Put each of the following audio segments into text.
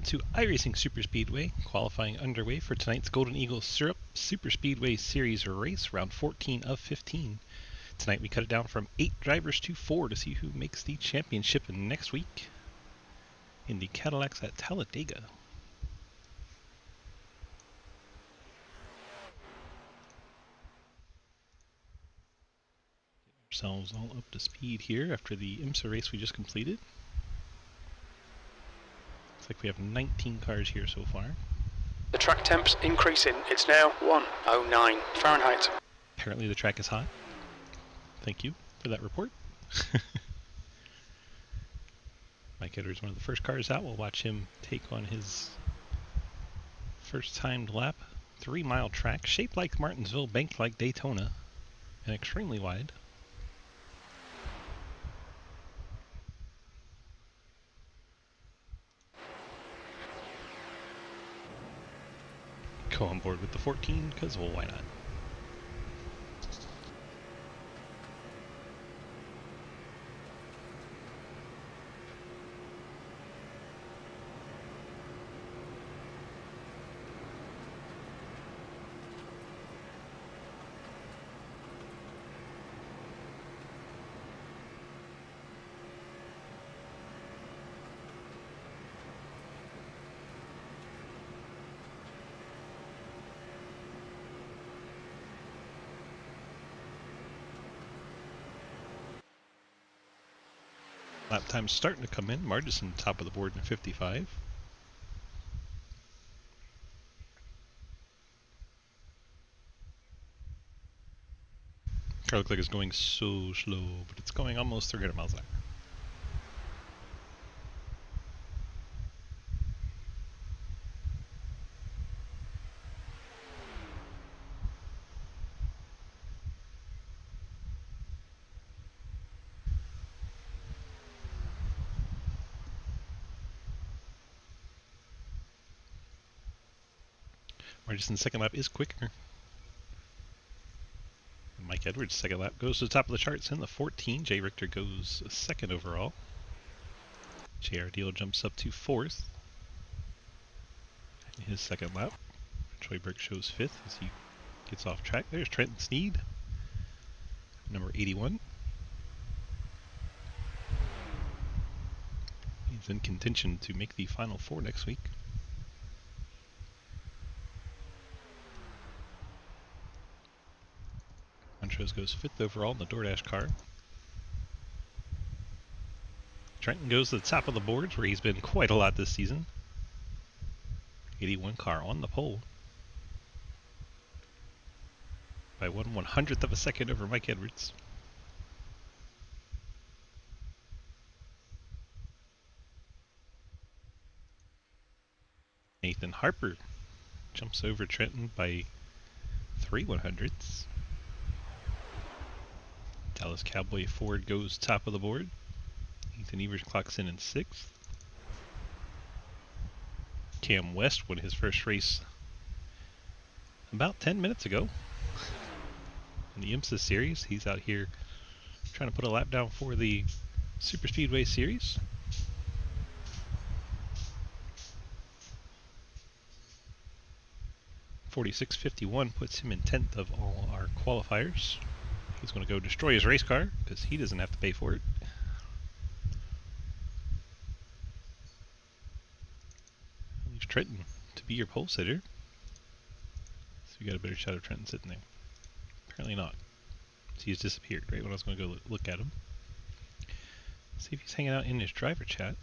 to iRacing Superspeedway, qualifying underway for tonight's Golden Eagle Syrup Superspeedway Series race, round 14 of 15. Tonight we cut it down from 8 drivers to 4 to see who makes the championship next week in the Cadillacs at Talladega. Get ourselves all up to speed here after the IMSA race we just completed. Looks like we have 19 cars here so far. The track temp's increasing. It's now 109 Fahrenheit. Apparently the track is hot. Thank you for that report. Mike Edwards, one of the first cars out. We'll watch him take on his first timed lap. 3-mile track, shaped like Martinsville, banked like Daytona, and extremely wide. Go on board with the 14, because, well, why not? Lap time's starting to come in. Margison top of the board in 55. Car looks like it's going so slow, but it's going almost 300 miles an hour. Margison's second lap is quicker. Mike Edwards' second lap goes to the top of the charts in the 14. Jay Richter goes second overall. JR Deal jumps up to 4th in his second lap. Troy Burke shows 5th as he gets off track. There's Trenton Sneed, number 81. He's in contention to make the Final Four next week. Montrose goes 5th overall in the DoorDash car. Trenton goes to the top of the boards where he's been quite a lot this season. 81 car on the pole. By 1/100th of a second over Mike Edwards. Nathan Harper jumps over Trenton by 3/100ths. Dallas Cowboy Ford goes top of the board. Ethan Evers clocks in 6th. Cam West won his first race about 10 minutes ago in the IMSA series. He's out here trying to put a lap down for the Superspeedway series. .46.51 puts him in 10th of all our qualifiers. He's going to go destroy his race car because he doesn't have to pay for it. Leaves Trenton to be your pole sitter. So you got a better shot of Trenton sitting there. Apparently not. So he's disappeared right when I was going to go look at him. See if he's hanging out in his driver chat.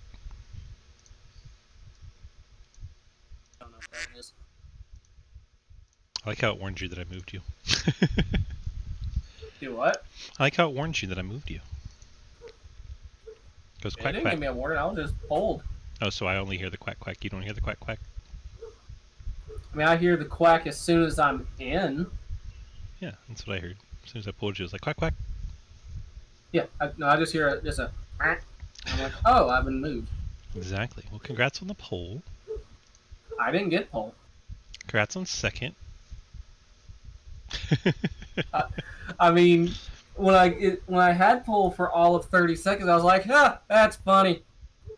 I don't know what that is. I like how it warned you that I moved you. Do what? I like how it warned you that I moved you. Goes It quack didn't quack. give me a warning, I was just pulled. Oh, so I only hear the quack quack. You don't hear the quack quack? I mean, I hear the quack as soon as I'm in. Yeah, that's what I heard. As soon as I pulled you, it was like quack quack. Yeah, I just hear just a quack. I'm like, oh, I've been moved. Exactly. Well, congrats on the pole. I didn't get pulled. Congrats on second. I mean, when I had pull for all of 30 seconds, I was like, that's funny.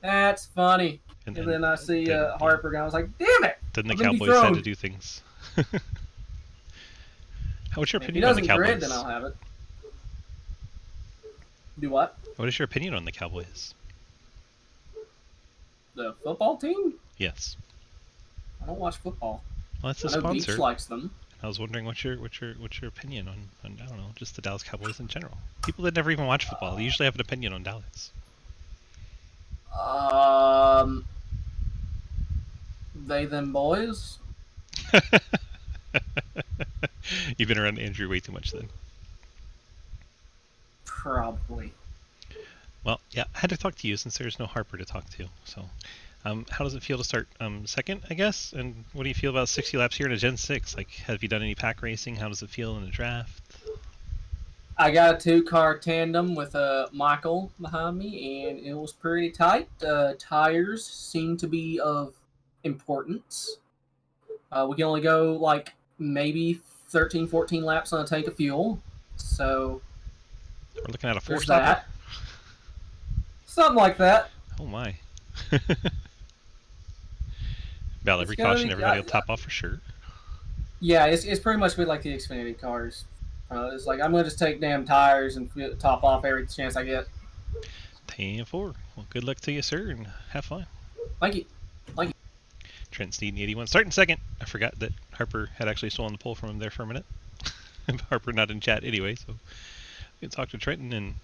That's funny. And then I see then, Harper, and I was like, damn it! Then the I'm gonna be Cowboys had to thrown. do things. What's your If he opinion on the doesn't Cowboys? grid, then I'll have it. Do what? What is your opinion on the Cowboys? The football team? Yes. I don't watch football. Well, that's a I know sponsor. Beach likes them. I was wondering what's your opinion on I don't know, just the Dallas Cowboys in general. People that never even watch football usually have an opinion on Dallas. They them boys. You've been around Andrew way too much then. Probably. Well, yeah, I had to talk to you since there's no Harper to talk to. So, how does it feel to start second, I guess? And what do you feel about 60 laps here in a Gen 6? Like, have you done any pack racing? How does it feel in the draft? I got a 2-car tandem with Michael behind me, and it was pretty tight. Tires seem to be of importance. We can only go like maybe 13, 14 laps on a tank of fuel. So we're looking at a there's four-stopper? that. Something like that. Oh my. Valley caution, everybody will top off for sure. Yeah, it's pretty much been like the Xfinity cars. It's like, I'm going to just take damn tires and top off every chance I get. 10-4. Well, good luck to you, sir, and have fun. Thank you. Thank you. Trent Steed, 81, starting second. I forgot that Harper had actually stolen the pole from him there for a minute. Harper not in chat anyway, so we can talk to Trenton and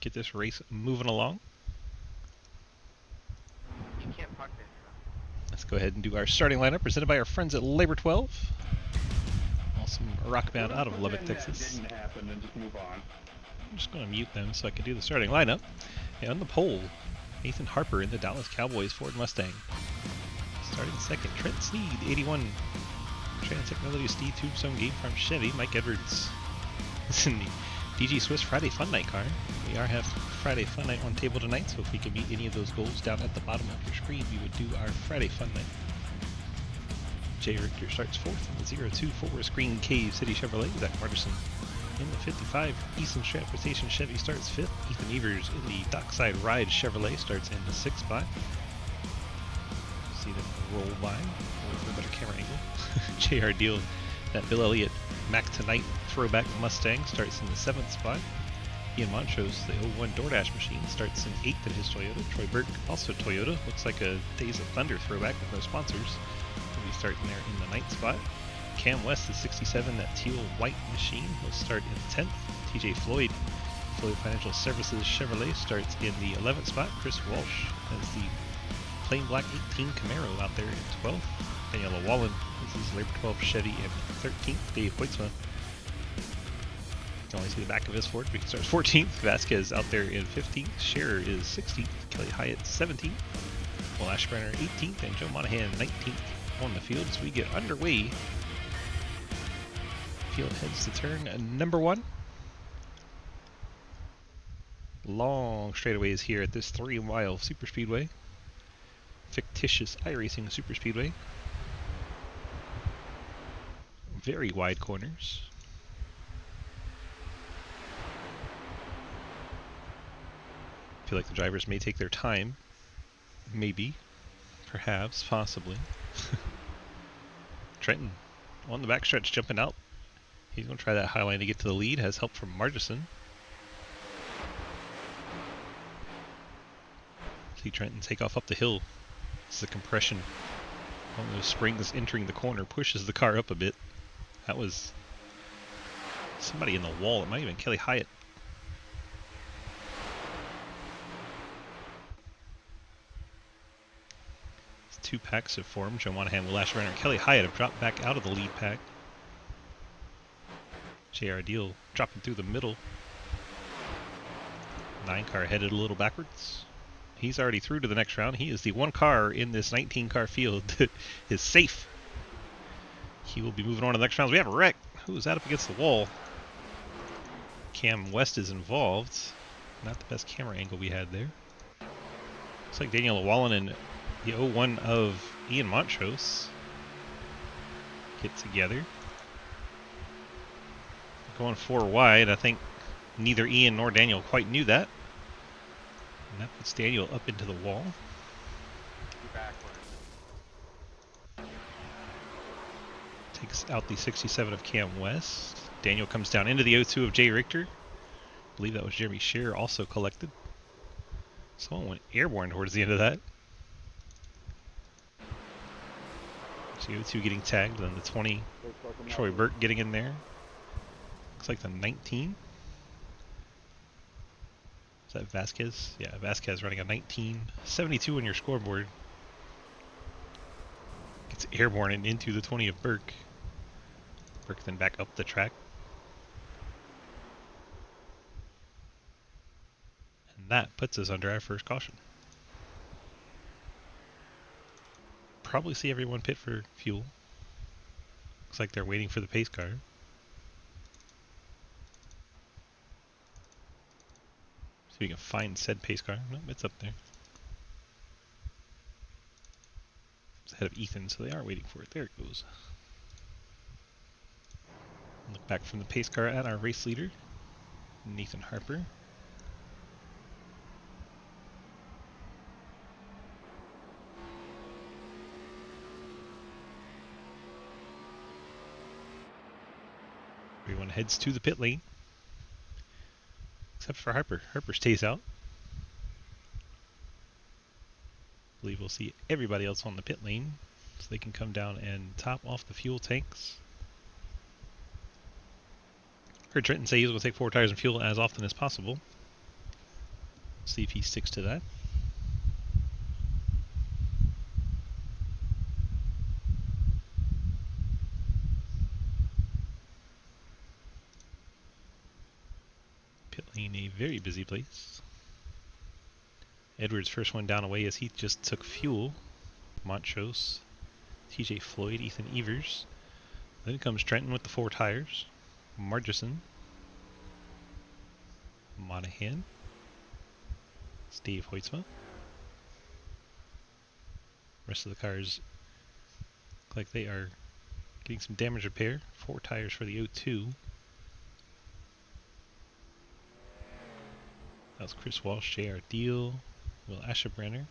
get this race moving along. You can't park there. Let's go ahead and do our starting lineup presented by our friends at Labor 12. Awesome rock band out of Lubbock, Texas. Didn't happen, and just move on. I'm just going to mute them so I can do the starting lineup. And on the pole, Nathan Harper in the Dallas Cowboys Ford Mustang. Starting second, Trent Sneed, 81. Transec Melody Steed Tombstone Game Farm Chevy, Mike Edwards. It's in the DG Swiss Friday Fun Night car. We are have Friday Fun Night on table tonight, so if we can meet any of those goals down at the bottom of your screen, we would do our Friday Fun Night. Jay Richter starts fourth in the 024 Green Cave City Chevrolet. Zach Marterson in the 55 Easton Transportation Chevy starts fifth. Ethan Evers in the Dockside Ride Chevrolet starts in the sixth spot. See them roll by with a better camera angle. JR Deal, that Bill Elliott Mac Tonight throwback Mustang starts in the seventh spot. Ian Montrose, the 01 DoorDash machine, starts in eighth in his Toyota. Troy Burke, also Toyota, looks like a Days of Thunder throwback with no sponsors. He'll be starting there in the ninth spot. Cam West, the 67, that teal white machine, will start in 10th. TJ Floyd, Floyd Financial Services Chevrolet, starts in the 11th spot. Chris Walsh has the plain black 18 Camaro out there in 12th. Daniel Wallen, this is Labor 12 Chevy in 13th. Dave Hoytsma, you can only see the back of his Ford, but he starts 14th. Vasquez out there in 15th. Scherer is 16th. Kelly Hyatt 17th. Will Ashburner 18th, and Joe Monahan 19th on the field as we get underway. Field heads to turn number 1. Long straightaways here at this 3-mile Superspeedway. Fictitious iRacing Superspeedway. Very wide corners. Feel like the drivers may take their time. Maybe. Perhaps. Possibly. Trenton on the backstretch jumping out. He's going to try that high line to get to the lead. Has help from Margison. See Trenton take off up the hill. This is the compression on those springs entering the corner. Pushes the car up a bit. That was somebody in the wall. It might have been Kelly Hyatt. Two packs have formed. Joe Monahan, Will Ashburner, and Kelly Hyatt have dropped back out of the lead pack. JR Deal dropping through the middle. 9-car headed a little backwards. He's already through to the next round. He is the one car in this 19-car field that is safe. He will be moving on to the next round. We have a wreck. Who is that up against the wall? Cam West is involved. Not the best camera angle we had there. Looks like Daniel Wallen and the 01 of Ian Montrose get together. Going 4 wide. I think neither Ian nor Daniel quite knew that. And that puts Daniel up into the wall. You're back. Takes out the 67 of Cam West. Daniel comes down into the 02 of Jay Richter. I believe that was Jeremy Scheer also collected. Someone went airborne towards the end of that. So 02 getting tagged, then the 20, Troy Burke getting in there. Looks like the 19. Is that Vasquez? Yeah, Vasquez running a 19.72 on your scoreboard. Gets airborne and into the 20 of Burke. Burke then back up the track. And that puts us under our first caution. Probably see everyone pit for fuel. Looks like they're waiting for the pace car. See if we can find said pace car. Nope, it's up there. It's ahead of Ethan, so they are waiting for it. There it goes. Look back from the pace car at our race leader, Nathan Harper. Everyone heads to the pit lane, except for Harper. Harper stays out. I believe we'll see everybody else on the pit lane, so they can come down and top off the fuel tanks. Heard Trenton say he's going to take 4 tires and fuel as often as possible. See if he sticks to that. Pit lane, a very busy place. Edwards first one down away as he just took fuel. Montrose, TJ Floyd, Ethan Evers. Then comes Trenton with the 4 tires. Margison, Monahan, Steve Hoytsma. Rest of the cars look like they are getting some damage repair. 4 tires for the 02. That was Chris Walsh, J.R. Deal, Will Asherbrenner.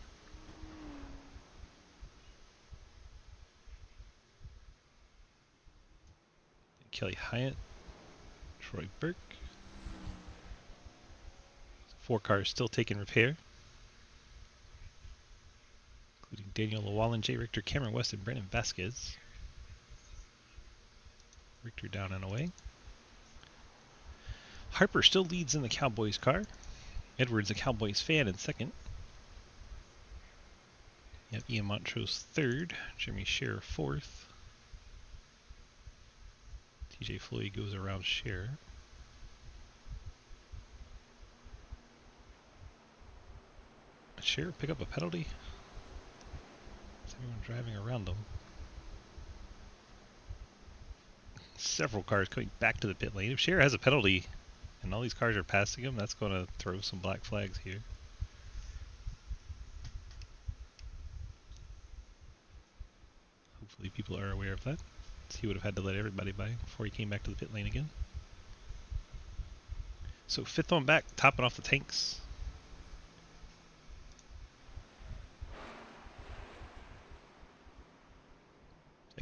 Kelly Hyatt, Troy Burke. 4 cars still taking repair, including Daniel Llewellyn, Jay Richter, Cameron West, and Brandon Vasquez. Richter down and away. Harper still leads in the Cowboys car. Edwards, a Cowboys fan, in second. You have Ian Montrose third. Jeremy Scherer fourth. TJ Floyd goes around Scherer. Did Scherer pick up a penalty? Is everyone driving around him? Several cars coming back to the pit lane. If Scherer has a penalty and all these cars are passing him, that's going to throw some black flags here. Hopefully people are aware of that. He would have had to let everybody by before he came back to the pit lane again. So 5th on back, topping off the tanks.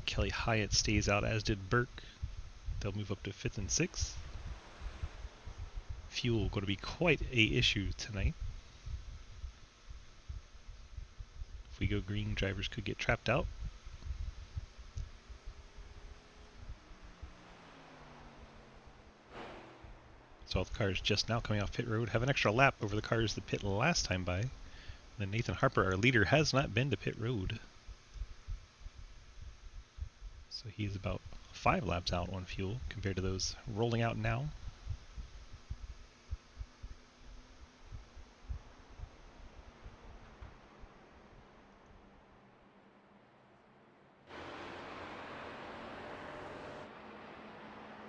Kelly Hyatt stays out, as did Burke. They'll move up to 5th and 6th. Fuel going to be quite a issue tonight. If we go green, drivers could get trapped out. So all the cars just now coming off pit road have an extra lap over the cars that pit last time by. And then Nathan Harper, our leader, has not been to pit road. So he's about 5 laps out on fuel compared to those rolling out now.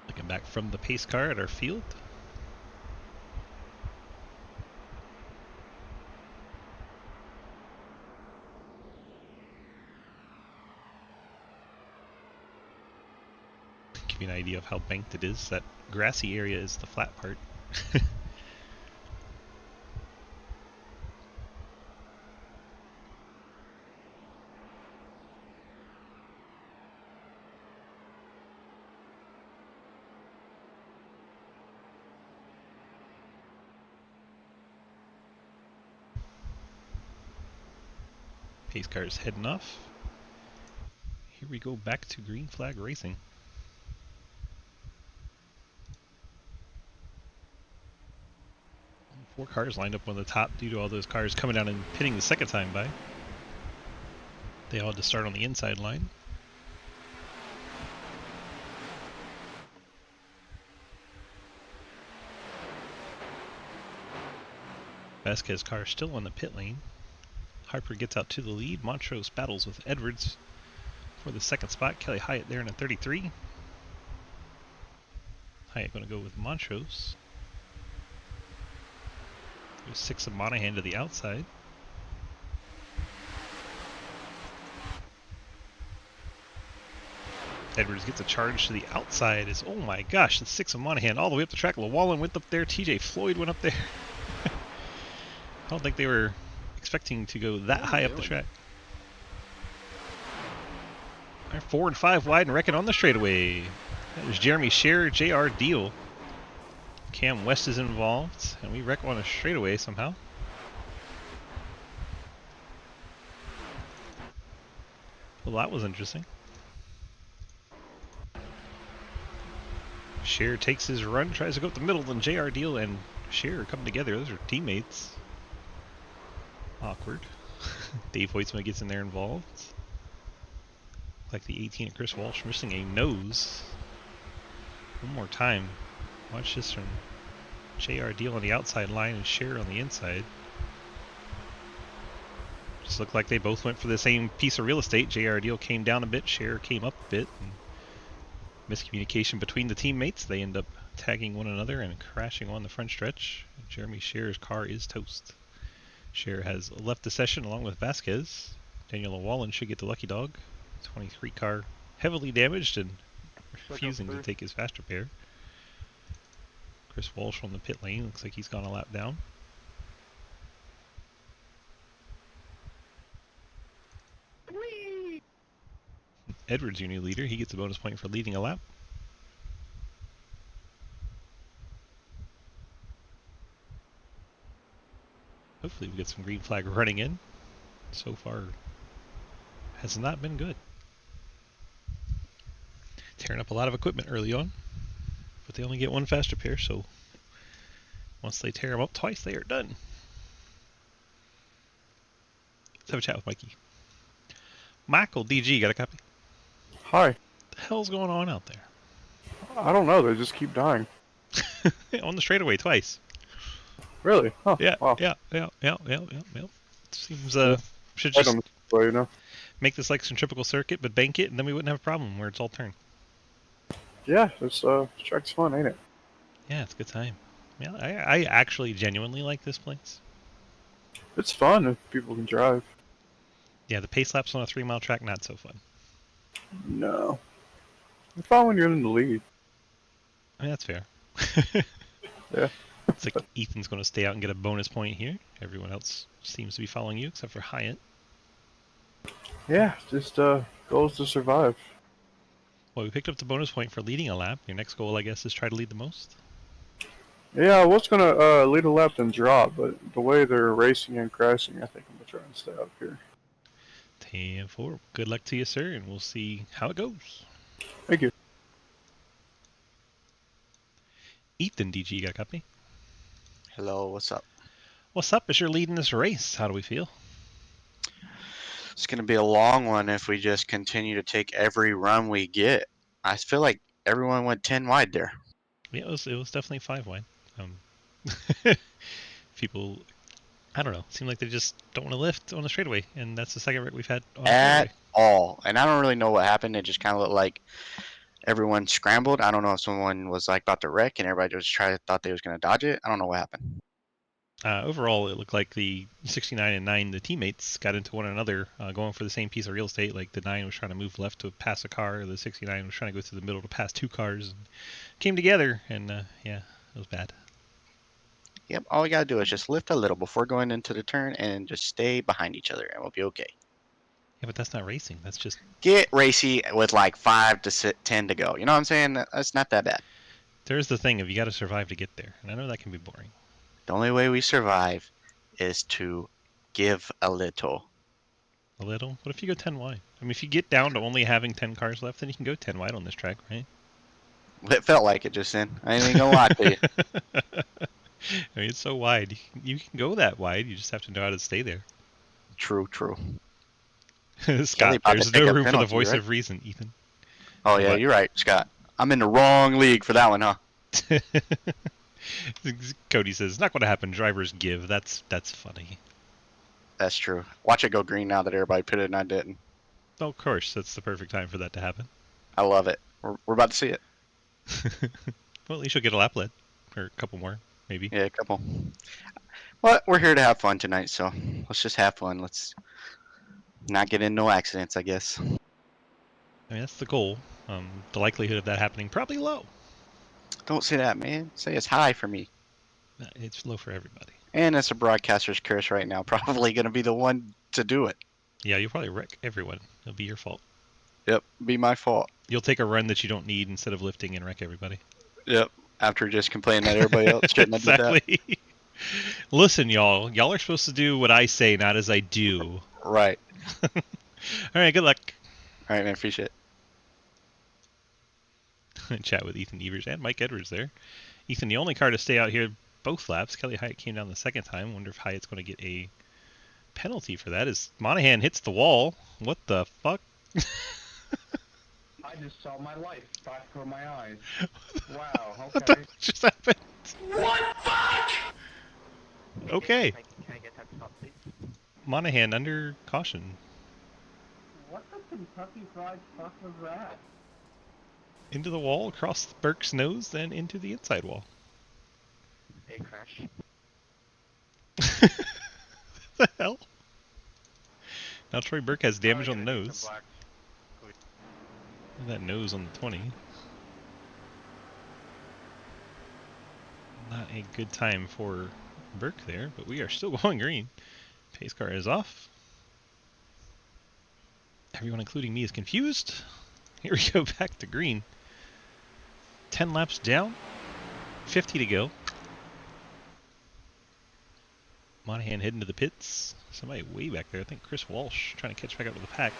Looking back from the pace car at our field. Give you an idea of how banked it is. That grassy area is the flat part. Pace car is heading off. Here we go back to green flag racing. Four cars lined up on the top due to all those cars coming down and pitting the second time by. They all had to start on the inside line. Vasquez's car still on the pit lane. Harper gets out to the lead. Montrose battles with Edwards for the second spot. Kelly Hyatt there in a 33. Hyatt going to go with Montrose. There's 6 of Monahan to the outside. Edwards gets a charge to the outside. Oh my gosh, the 6 of Monahan all the way up the track. Llewellyn went up there. TJ Floyd went up there. I don't think they were expecting to go that high up the track. They're 4 and 5 wide and wrecking on the straightaway. That was Jeremy Scherer, JR Deal. Cam West is involved, and we wreck on a straightaway somehow. Well, that was interesting. Scherer takes his run, tries to go up the middle, then JR Deal and Scherer come together. Those are teammates. Awkward. Dave Hoytsma gets in there involved. Like the 18 of Chris Walsh missing a nose. One more time. Watch this from JR Deal on the outside line and Scherer on the inside. Just looked like they both went for the same piece of real estate. JR Deal came down a bit, Scherer came up a bit. And miscommunication between the teammates. They end up tagging one another and crashing on the front stretch. Jeremy Scherer's car is toast. Scherer has left the session along with Vasquez. Daniel Llewellyn should get the lucky dog. 23 car heavily damaged and refusing to take his fast repair. Chris Walsh on the pit lane. Looks like he's gone a lap down. Whee! Edwards, your new leader. He gets a bonus point for leading a lap. Hopefully we get some green flag running in. So far, has not been good. Tearing up a lot of equipment early on, but they only get one fast repair, so once they tear them up twice, they are done. Let's have a chat with Mikey. Michael, DG, got a copy? Hi. What the hell's going on out there? I don't know. They just keep dying. On the straightaway twice. Really? Huh. Yeah, Wow. yeah. Seems should I just don't know, you know. make this like centrifugal circuit, but bank it, and then we wouldn't have a problem where it's all turned. Yeah, this track's fun, ain't it? Yeah, it's a good time. Yeah, I actually genuinely like this place. It's fun if people can drive. Yeah, the pace laps on a 3-mile track, not so fun. No. It's fun when you're in the lead. I mean, that's fair. Yeah. It's like Ethan's going to stay out and get a bonus point here. Everyone else seems to be following you, except for Hyatt. Yeah, just goals to survive. Well, we picked up the bonus point for leading a lap. Your next goal, I guess, is try to lead the most. Yeah, I was gonna lead a lap and drop, but the way they're racing and crashing, I think I'm gonna try and stay up here. 10-4. Good luck to you, sir, and we'll see how it goes. Thank you. Ethan, DG, you got a copy? Hello, what's up? What's up? As you're leading this race, how do we feel? It's going to be a long one if we just continue to take every run we get. I feel like everyone went 10 wide there. Yeah, it was definitely 5 wide. People, I don't know, seem like they just don't want to lift on the straightaway, and that's the second wreck we've had on the straightaway. All. And I don't really know what happened. It just kind of looked like everyone scrambled. I don't know if someone was like about to wreck and everybody just thought they was going to dodge it. I don't know what happened. Overall, it looked like the 69 and 9, the teammates, got into one another, going for the same piece of real estate. Like the 9 was trying to move left to pass a car, the 69 was trying to go through the middle to pass 2 cars, and came together, and yeah, it was bad. Yep, all we got to do is just lift a little before going into the turn and just stay behind each other and we'll be okay. Yeah, but that's not racing. That's just... Get racy with like 5 to 10 to go. You know what I'm saying? That's not that bad. There's the thing of you got to survive to get there, and I know that can be boring. The only way we survive is to give a little. A little? What if you go 10 wide? I mean, if you get down to only having 10 cars left, then you can go 10 wide on this track, right? It felt like it just then. I ain't even gonna lie to you. I mean, it's so wide. You can go that wide. You just have to know how to stay there. True, true. Kelly Scott, about to there's take no a room for the penalty, voice right? of reason, Ethan. Oh yeah, What? you're right, Scott. I'm in the wrong league for that one, huh? Cody says, not going to happen. Drivers give. That's funny. That's true. Watch it go green now that everybody pitted and I didn't. Oh, of course, that's the perfect time for that to happen. I love it. We're about to see it. Well, at least you'll get a lap lead. Or a couple more, maybe. Yeah, a couple. But we're here to have fun tonight, so let's just have fun. Let's not get in no accidents, I guess. I mean, that's the goal. The likelihood of that happening probably low. Don't say that, man. Say it's high for me. It's low for everybody. And as a broadcaster's curse right now, probably gonna be the one to do it. Yeah, you'll probably wreck everyone. It'll be your fault. Yep, be my fault. You'll take a run that you don't need instead of lifting and wreck everybody. Yep, after just complaining that everybody else shouldn't have did that. Exactly. Listen, y'all. Y'all are supposed to do what I say, not as I do. Right. All right, good luck. All right, man. Appreciate it. Chat with Ethan Evers and Mike Edwards there. Ethan, the only car to stay out here both laps. Kelly Hyatt came down the second time. Wonder if Hyatt's going to get a penalty for that as Monahan hits the wall. What the fuck? I just saw my life flash before my eyes. Wow, What the okay. fuck just happened? What fuck? Okay. Can I get that stop, please? Monahan under caution. What the Kentucky Fried fuck was that? Into the wall, across Burke's nose, then into the inside wall. Hey, crash. What the hell? Now Troy Burke has damage on the nose. That nose on the 20. Not a good time for Burke there, but we are still going green. Pace car is off. Everyone, including me, is confused. Here we go back to green. 10 laps down. 50 to go. Monahan heading to the pits. Somebody way back there. I think Chris Walsh trying to catch back up to the pack.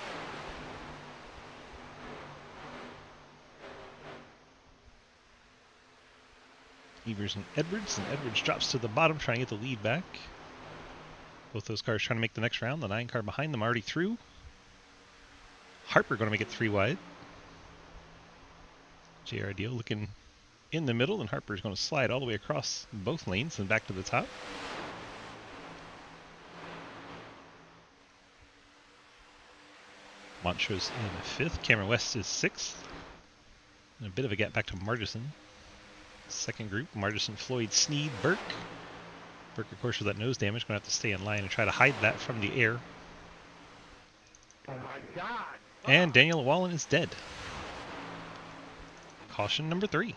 Evers and Edwards drops to the bottom trying to get the lead back. Both those cars trying to make the next round. The 9 car behind them already through. Harper going to make it 3 wide. JR Deal looking in the middle, and Harper's going to slide all the way across both lanes and back to the top. Montrose in 5th. Cameron West is 6th. And a bit of a gap back to Margison. Second group, Margison, Floyd, Sneed, Burke. Burke, of course, with that nose damage, going to have to stay in line and try to hide that from the air. Oh my god! And Daniel Wallen is dead. Caution number 3.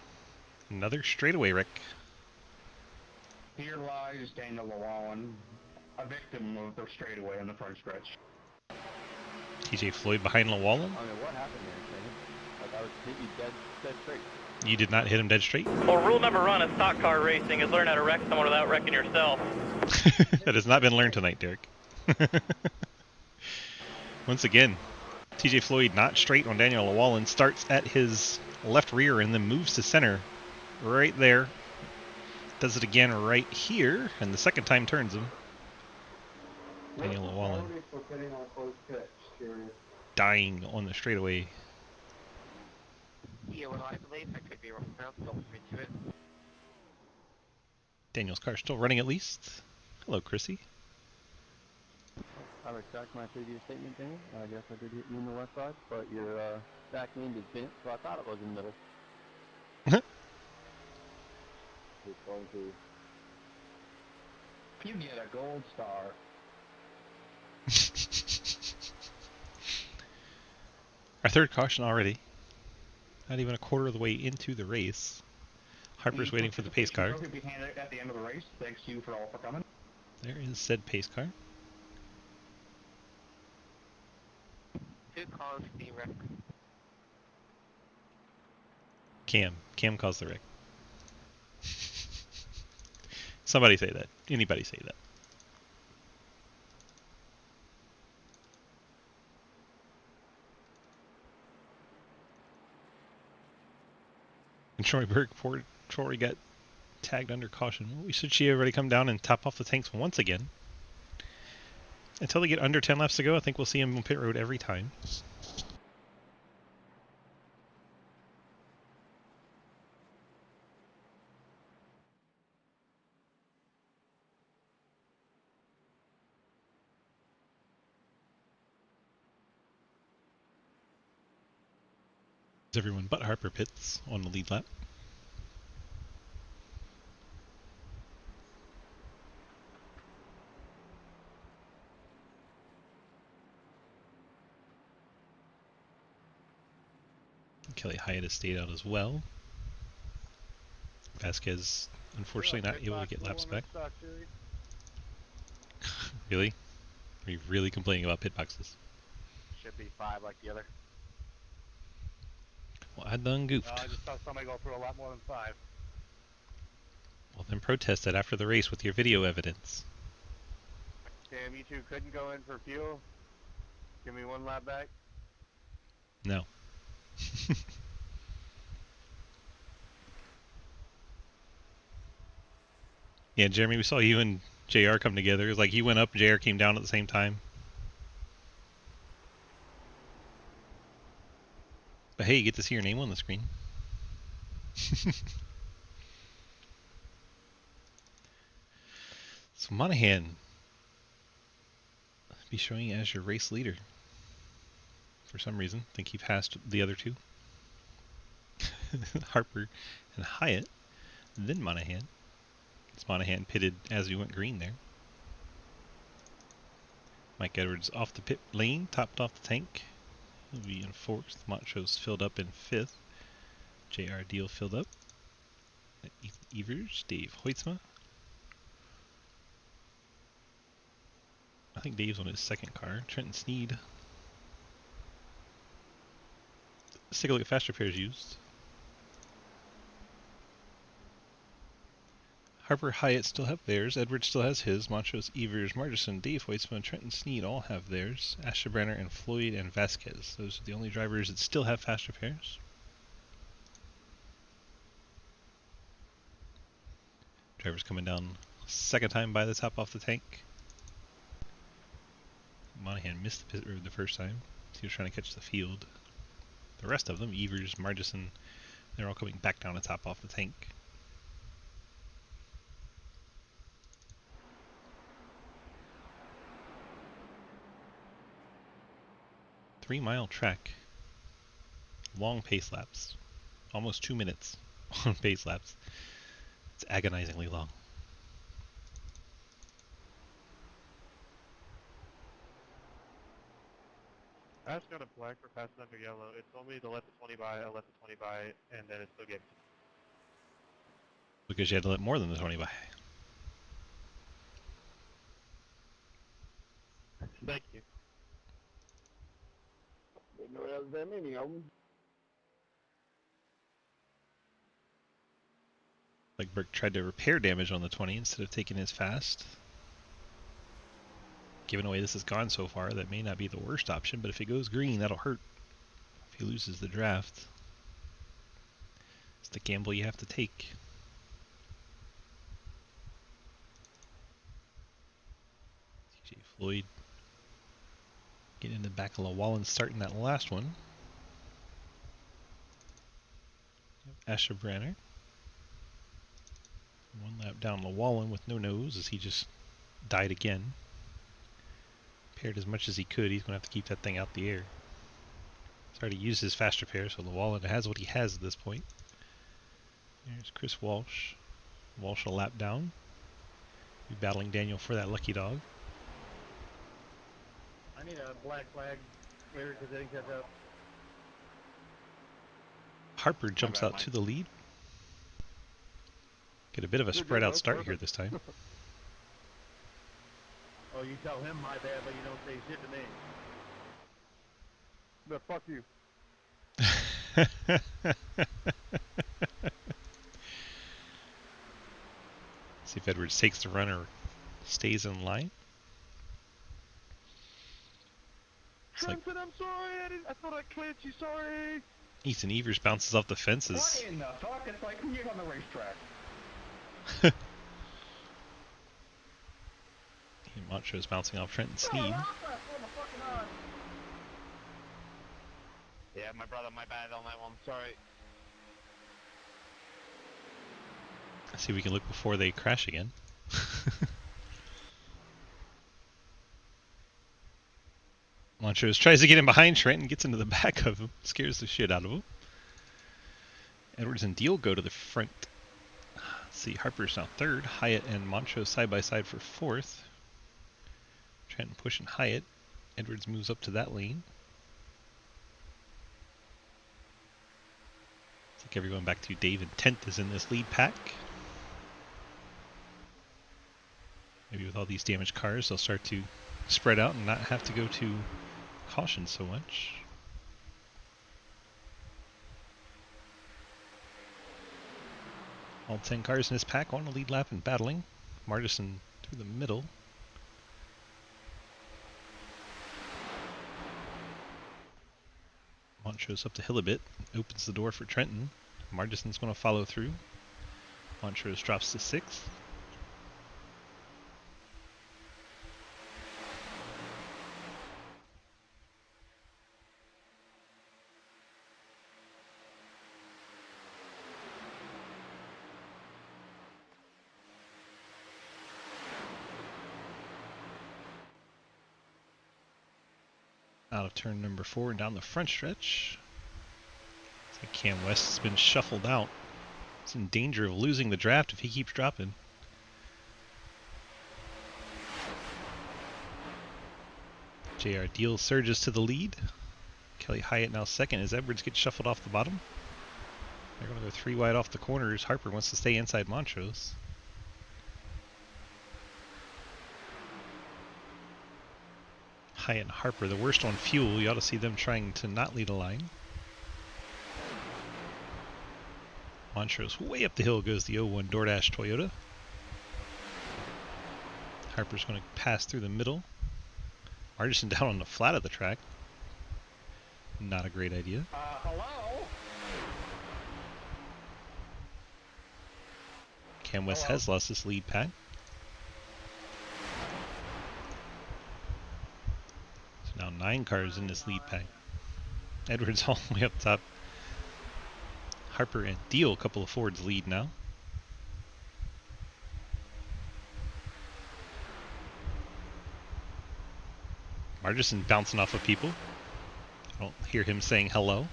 Another straightaway wreck. Here lies Daniel Llewellyn, a victim of the straightaway in the front stretch. TJ Floyd behind Llewellyn. I mean, what happened there, Shane? Like, I was hitting you dead straight. You did not hit him dead straight. Well, rule number 1 of stock car racing is learn how to wreck someone without wrecking yourself. That has not been learned tonight, Derek. Once again, TJ Floyd not straight on Daniel Llewellyn, starts at his left rear and then moves to center right there. Does it again right here, and the second time turns him. Daniel Llewellyn dying on the straightaway. Yeah, well, I believe I could be wrong now. Don't me to it. Daniel's car still running at least. Hello, Chrissy. I retract my previous statement, Daniel. I guess I did hit you in the left side, but your back end is bent, so I thought it was in the middle. It's going to... You get a gold star. Our third caution already. Not even a quarter of the way into the race. Harper's waiting for the pace car. Trophy be handed at the end of the race. Thanks to you for all for coming. There is said pace car. Who caused the wreck? Cam. Cam caused the wreck. Somebody say that. Anybody say that. Troy Berg, poor Troy got tagged under caution. Well, we should see everybody come down and top off the tanks once again. Until they get under 10 laps to go, I think we'll see him on pit road every time. Everyone but Harper pits on the lead lap. Kelly Hyatt has stayed out as well. Vasquez, unfortunately, not able to get laps back. Really? Are you really complaining about pit boxes? Should be 5 like the other. Well, I done goofed. I just saw somebody go through a lot more than 5. Well, then protest that after the race with your video evidence. Damn, you two couldn't go in for fuel? Give me 1 lap back? No. Yeah, Jeremy, we saw you and JR come together. It was like you went up, JR came down at the same time. But hey, you get to see your name on the screen. So Monahan be showing you as your race leader. For some reason, I think he passed the other two. Harper and Hyatt, then Monahan. It's Monahan pitted as we went green there. Mike Edwards off the pit lane, topped off the tank. He'll be in 4th. Macho's filled up in 5th. JR Deal filled up. Ethan Evers, Dave Hoytsma. I think Dave's on his 2nd car. Trenton Sneed. Let's take a look at fast repairs used. Harper, Hyatt still have theirs. Edwards still has his. Montrose, Evers, Margison, Dave Hoytsma, Trenton Sneed all have theirs. Asherbrenner and Floyd and Vasquez. Those are the only drivers that still have fast repairs. Drivers coming down 2nd time by the top off the tank. Monahan missed the pit road the first time. He was trying to catch the field. The rest of them, Evers, Margison, they're all coming back down to top off the tank. 3-mile track. Long pace laps. Almost 2 minutes on pace laps. It's agonizingly long. I just got a flag for passing under yellow. It told me to let the 20 by, I let the 20 by, and then it still gave me. Because you had to let more than the 20 by. Thank you. Didn't know there was that many of them. Like Burke tried to repair damage on the 20 instead of taking his fast. Given the way this has gone so far, that may not be the worst option, but if it goes green, that'll hurt. If he loses the draft. It's the gamble you have to take. TJ Floyd getting in the back of Llewellyn, starting that last one. Asher Branner. 1 lap down Llewellyn with no nose as he just died again. Repaired as much as he could. He's going to have to keep that thing out the air. He's already used his fast repair, so Llewellyn has what he has at this point. There's Chris Walsh. Walsh a lap down. Be battling Daniel for that lucky dog. I need a black flag later because they didn't catch up. Harper jumps out to the lead. Get a bit of a spread out start here this time. Oh, you tell him my bad, but you don't say shit to me. But fuck you. See if Edwards takes the run or stays in line. Trenton, I'm sorry. I thought I clinched you. Sorry. Ethan Evers bounces off the fences. What in the fuck? It's like you're on the racetrack. Montrose bouncing off Trenton Sneed. Yeah, my brother, my bad on that one. Sorry. Let's see if we can look before they crash again. Montrose tries to get in behind Trent and gets into the back of him. Scares the shit out of him. Edwards and Deal go to the front. Let's see, Harper's now third. Hyatt and Montrose side by side for fourth. Trent pushing Hyatt. Edwards moves up to that lane. Looks like everyone back to Dave and 10th is in this lead pack. Maybe with all these damaged cars, they'll start to spread out and not have to go to caution so much. All 10 cars in this pack on the lead lap and battling. Martison through the middle. Montrose up the hill a bit, opens the door for Trenton. Martison's going to follow through. Montrose drops to 6th. Out of turn number 4 and down the front stretch. Looks like Cam West has been shuffled out. He's in danger of losing the draft if he keeps dropping. JR Deal surges to the lead. Kelly Hyatt now second as Edwards gets shuffled off the bottom. They're going to go 3 wide off the corners. Harper wants to stay inside Montrose. Hyatt and Harper, the worst on fuel. You ought to see them trying to not lead a line. Montrose way up the hill goes the 01 DoorDash Toyota. Harper's going to pass through the middle. Martison down on the flat of the track. Not a great idea. Hello? Cam West has lost this lead pack. So now 9 cars in this lead pack. Edwards all the way up top. Harper and Deal, a couple of Fords lead now. Martison bouncing off of people. I don't hear him saying hello.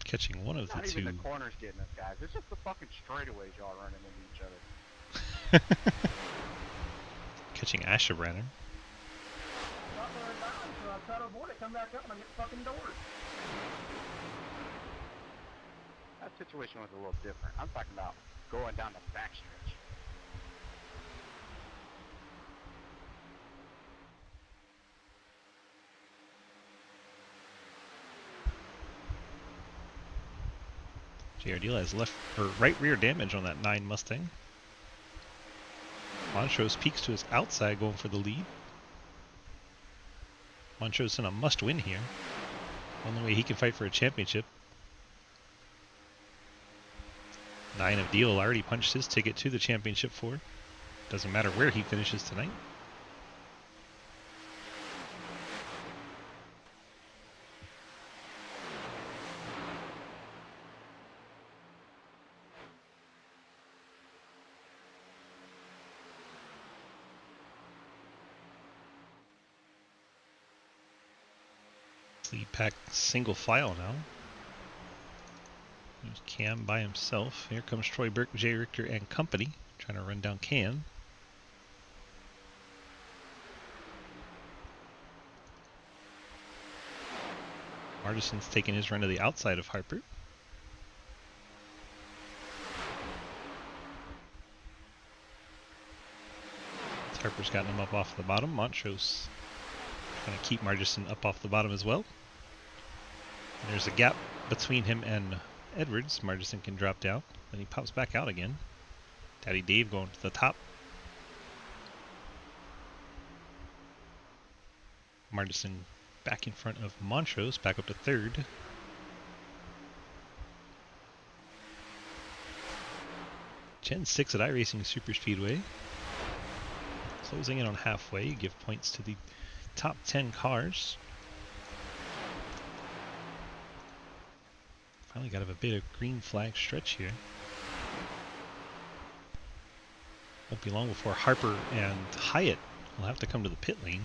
Catching one of the Not two. even the corners getting us, guys. It's just the fucking straightaways y'all running into each other. Catching Asha Brenner. So I try to avoid it, come back up, and I get fucking doors. That situation was a little different. I'm talking about going down the backstretch. JR has left or right rear damage on that 9 Mustang. Montrose peeks to his outside going for the lead. Montrose in a must-win here. Only way he can fight for a championship. 9 of Deal already punched his ticket to the championship for. Doesn't matter where he finishes tonight. Lead pack single file now. There's Cam by himself. Here comes Troy Burke, Jay Richter, and company trying to run down Cam. Martison's taking his run to the outside of Harper. Harper's gotten him up off the bottom. Montrose trying to keep Martison up off the bottom as well. And there's a gap between him and Edwards. Martison can drop down. Then he pops back out again. Daddy Dave going to the top. Martison back in front of Montrose, back up to third. Gen 6 at iRacing Superspeedway. Closing in on halfway, you give points to the top 10 cars. Finally got a bit of green flag stretch here. Won't be long before Harper and Hyatt will have to come to the pit lane.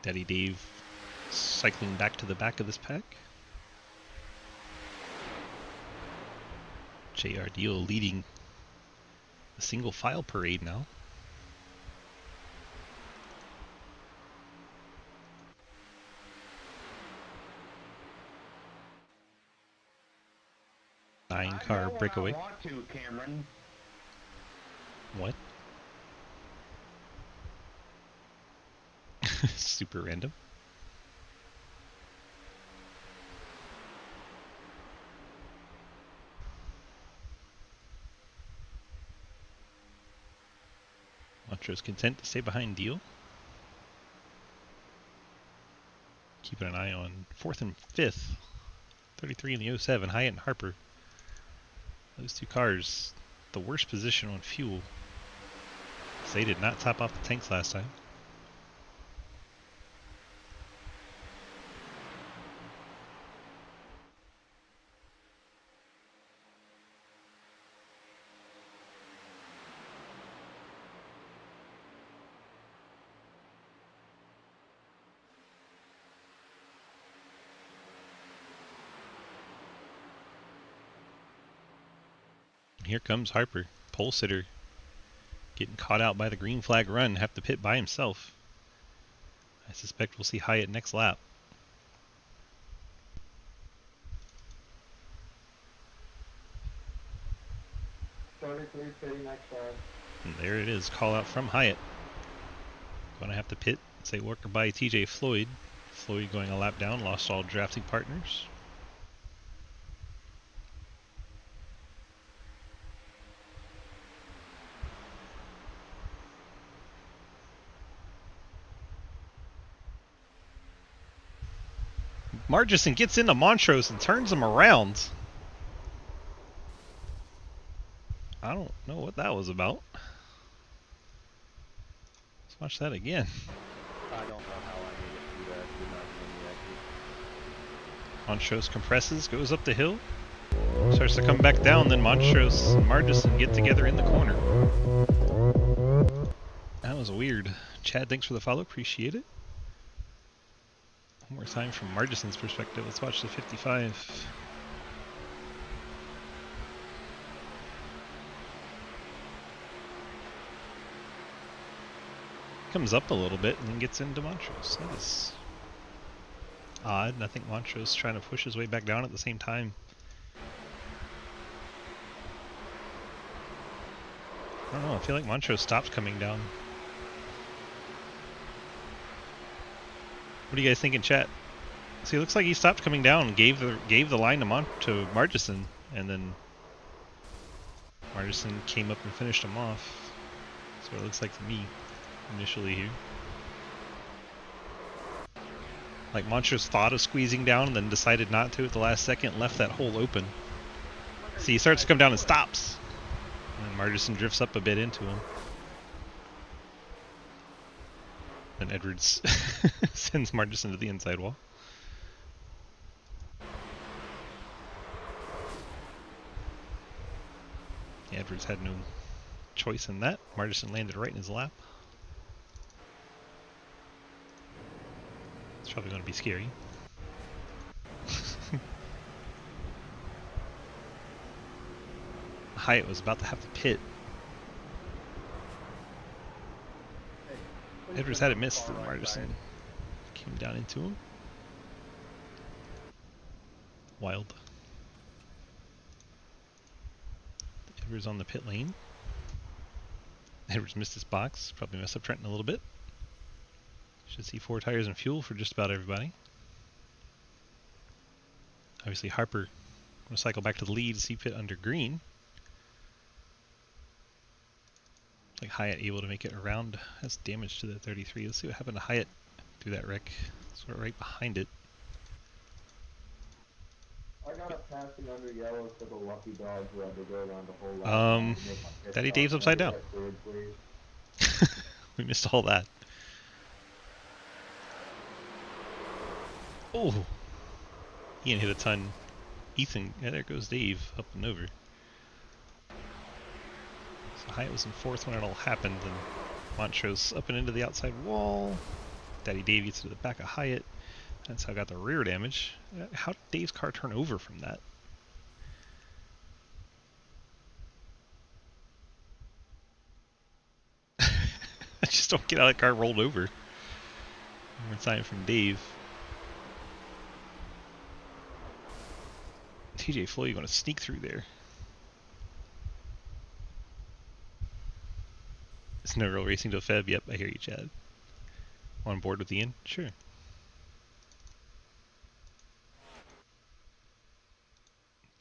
Daddy Dave cycling back to the back of this pack. JR Deal leading the single file parade now. Nine-car breakaway. I want to, Cameron. What? Super random. Montrose content to stay behind Deal. Keeping an eye on 4th and 5th. 33 in the 07, Hyatt and Harper. Those two cars, the worst position on fuel. They did not top off the tanks last time. Here comes Harper, pole sitter, getting caught out by the green flag run, have to pit by himself. I suspect we'll see Hyatt next lap. And there it is, call out from Hyatt. Gonna have to pit, say worker by TJ Floyd. Floyd going a lap down, lost all drafting partners. Margison gets into Montrose and turns him around. I don't know what that was about. Let's watch that again. I don't know how I made it through that. Did not see any Montrose compresses, goes up the hill, starts to come back down, then Montrose and Margison get together in the corner. That was weird. Chad, thanks for the follow, appreciate it. One more time from Margison's perspective. Let's watch the 55. Comes up a little bit and then gets into Montrose. That is odd. I think Montrose trying to push his way back down at the same time. I don't know. I feel like Montrose stopped coming down. What do you guys think in chat? See, it looks like he stopped coming down and gave the line to Margison, and then Margison came up and finished him off. That's what it looks like to me initially here. Like Montrose thought of squeezing down and then decided not to at the last second, left that hole open. See, he starts to come down and stops. And Margison drifts up a bit into him. Then Edwards sends Margison to the inside wall. Edwards had no choice in that. Martison landed right in his lap. It's probably going to be scary. Hyatt was about to have to pit. Edwards had it missed, and Martison came down into him. Wild. Edwards on the pit lane. Edwards missed his box. Probably messed up Trenton a little bit. Should see 4 tires and fuel for just about everybody. Obviously Harper going to cycle back to the lead, see pit under green. Like Hyatt able to make it around. Has damage to the 33. Let's see what happened to Hyatt through that wreck. Sort of right behind it. I got a passing under yellow for the lucky dogs who had to go around the whole lap. Daddy Dave's upside down. We missed all that. Oh! Ian hit a ton. Ethan, yeah, there goes Dave, up and over. So Hyatt was in 4th when it all happened, and Montrose up and into the outside wall. Daddy Dave gets to the back of Hyatt. That's how I got the rear damage. How did Dave's car turn over from that? I just don't get how that car rolled over. More time from Dave. TJ Floyd going to sneak through there. It's no real racing to Feb. Yep, I hear you, Chad. On board with Ian? Sure. If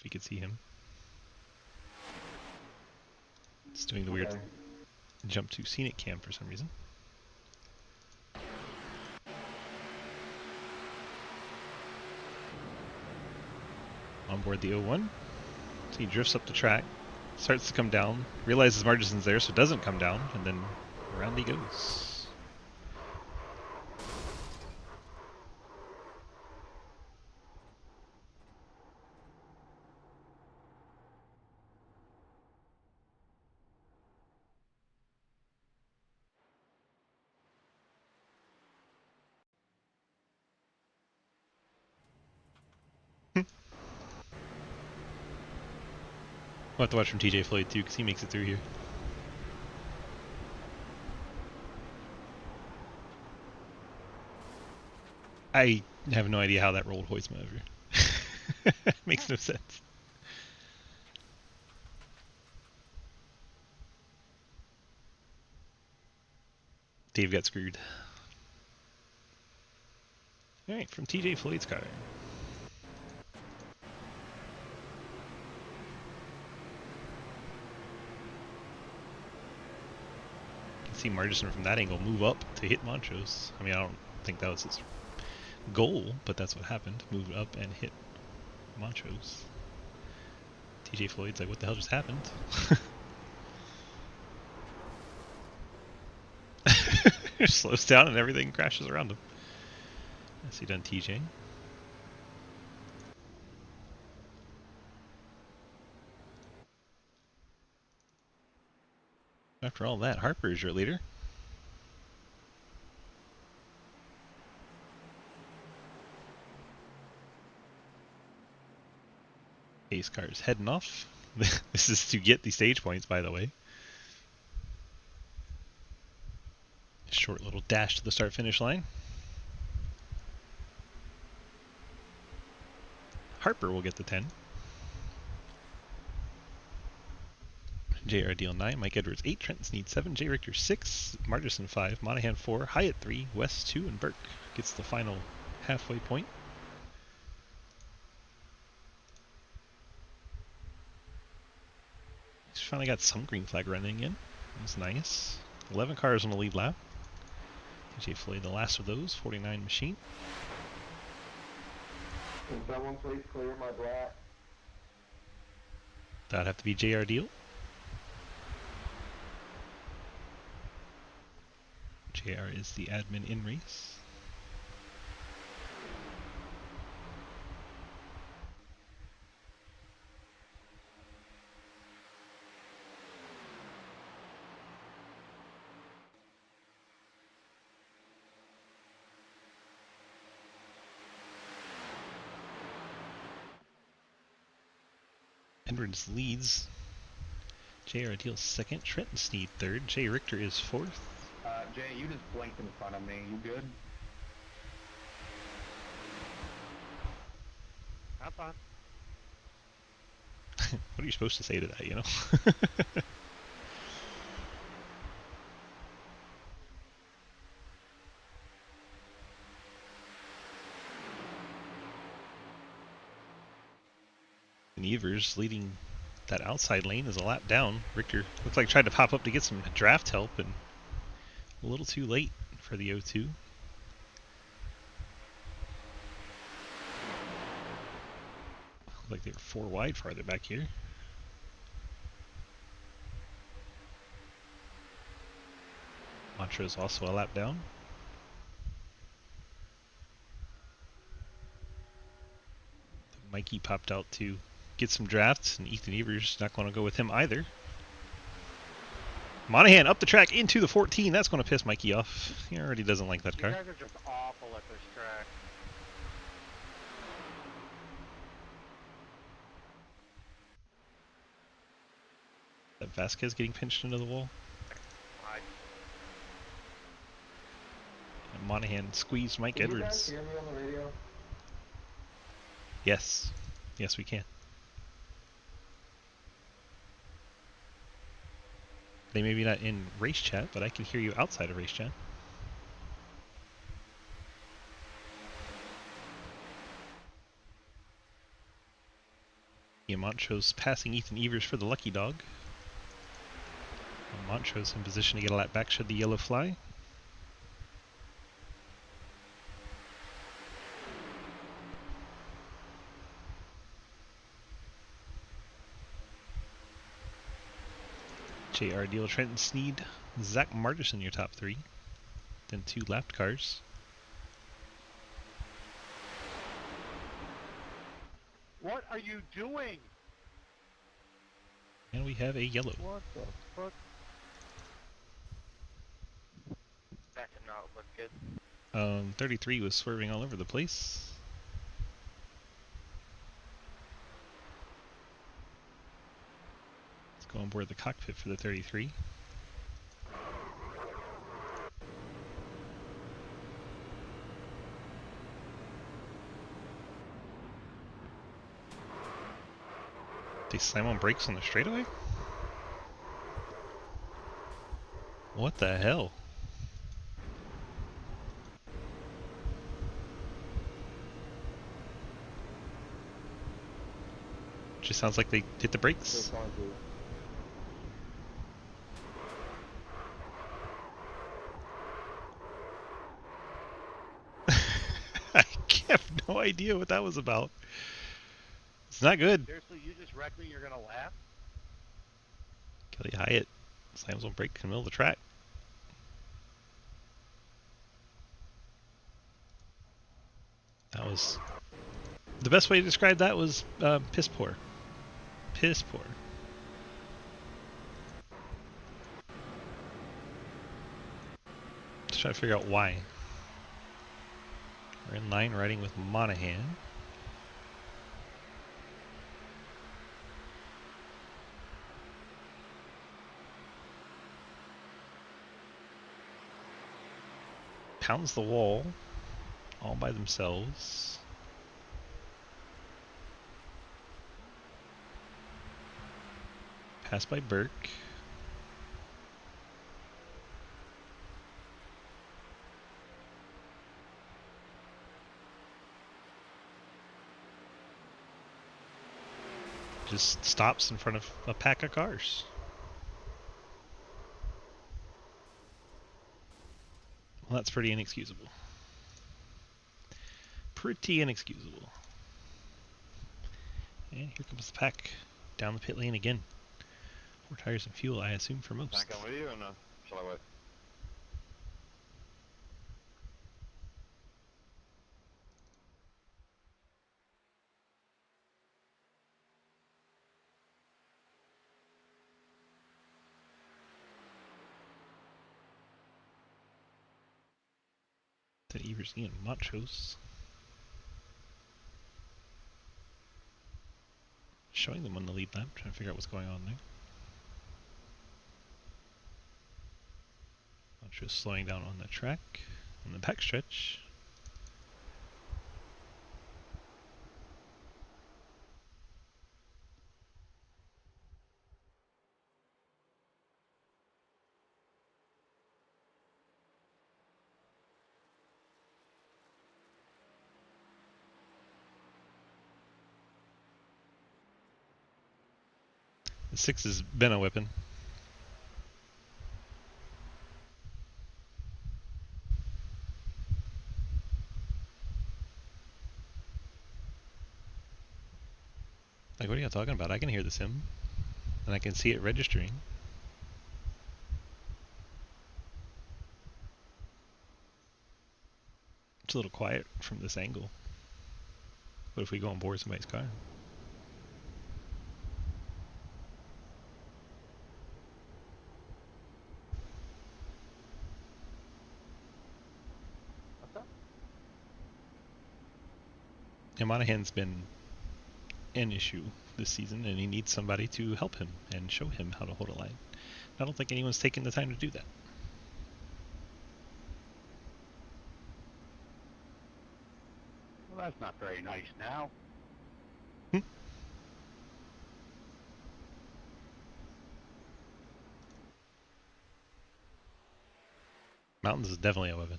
we could see him. It's doing the weird jump to scenic cam for some reason. On board the 01. So he drifts up the track, starts to come down, realizes Martison's there, so doesn't come down, and then around he goes. We'll have to watch from TJ Floyd too, because he makes it through here. I have no idea how that rolled Hoytsma over. Makes no sense. Dave got screwed. Alright, from TJ Floyd's car. See Martison from that angle move up to hit Montrose. I mean, I don't think that was his goal, but that's what happened. Moved up and hit Montrose. TJ Floyd's like, what the hell just happened? Slows down and everything crashes around him. I see done TJ. After all that, Harper is your leader. Ace car is heading off. This is to get the stage points, by the way. Short little dash to the start-finish line. Harper will get the 10. JR Deal 9, Mike Edwards 8, Trenton Sneed 7, J Richter 6, Martison 5, Monahan 4, Hyatt 3, West 2, and Burke gets the final halfway point. He's finally got some green flag running in. That's nice. 11 cars on the lead lap. TJ Floyd, the last of those, 49 machine. Can someone please clear my black? That'd have to be JR Deal. JR is the admin in race. Edwards leads. J.R. Ideal's second. Trenton Sneed third. Jay Richter is fourth. Jay, you just blinked in front of me. You good? I'm fine. What are you supposed to say to that, you know? And Evers leading that outside lane is a lap down. Richter looked like tried to pop up to get some draft help and a little too late for the 0-2. Like they were 4 wide farther back here. Montrose also a lap down. Mikey popped out to get some drafts, and Ethan Evers not going to go with him either. Monahan up the track into the 14. That's going to piss Mikey off. He already doesn't like that car. You guys are just awful at this track. That Vasquez getting pinched into the wall. And Monahan squeezed Mike Edwards. Can you guys hear me on the radio? Yes. Yes, we can. They may be not in race chat, but I can hear you outside of race chat. Yeah, Montrose passing Ethan Evers for the lucky dog. And Montrose in position to get a lap back should the yellow fly. J.R. Deal, Trenton Sneed, Zach Martison, your top 3. Then 2 lapped cars. What are you doing? And we have a yellow. What the fuck? That did not look good. 33 was swerving all over the place. Let's go on board the cockpit for the 33. They slam on brakes on the straightaway? What the hell? Just sounds like they hit the brakes. I have no idea what that was about. It's not good. Seriously, you just wrecked me, you're gonna laugh? Kelly Hyatt slams on brake in the middle of the track. That was... The best way to describe that was piss poor. Piss poor. Let's try to figure out why. We're in line riding with Monahan. Pounds the wall all by themselves. Pass by Burke. Just stops in front of a pack of cars. Well, that's pretty inexcusable. Pretty inexcusable. And here comes the pack down the pit lane again. 4 tires and fuel, I assume, for most. Can I come with you or no? Shall I wait? That Evers and Montrose. showing them on the lead lap, trying to figure out what's going on there. Just slowing down on the track, on the backstretch. The 6 has been a weapon. Like, what are y'all talking about? I can hear the sim, and I can see it registering. It's a little quiet from this angle. What if we go on board somebody's car? What's up? Yeah, Monahan's been an issue this season, and he needs somebody to help him and show him how to hold a line. I don't think anyone's taken the time to do that. Well, that's not very nice now. Mountains is definitely a weapon.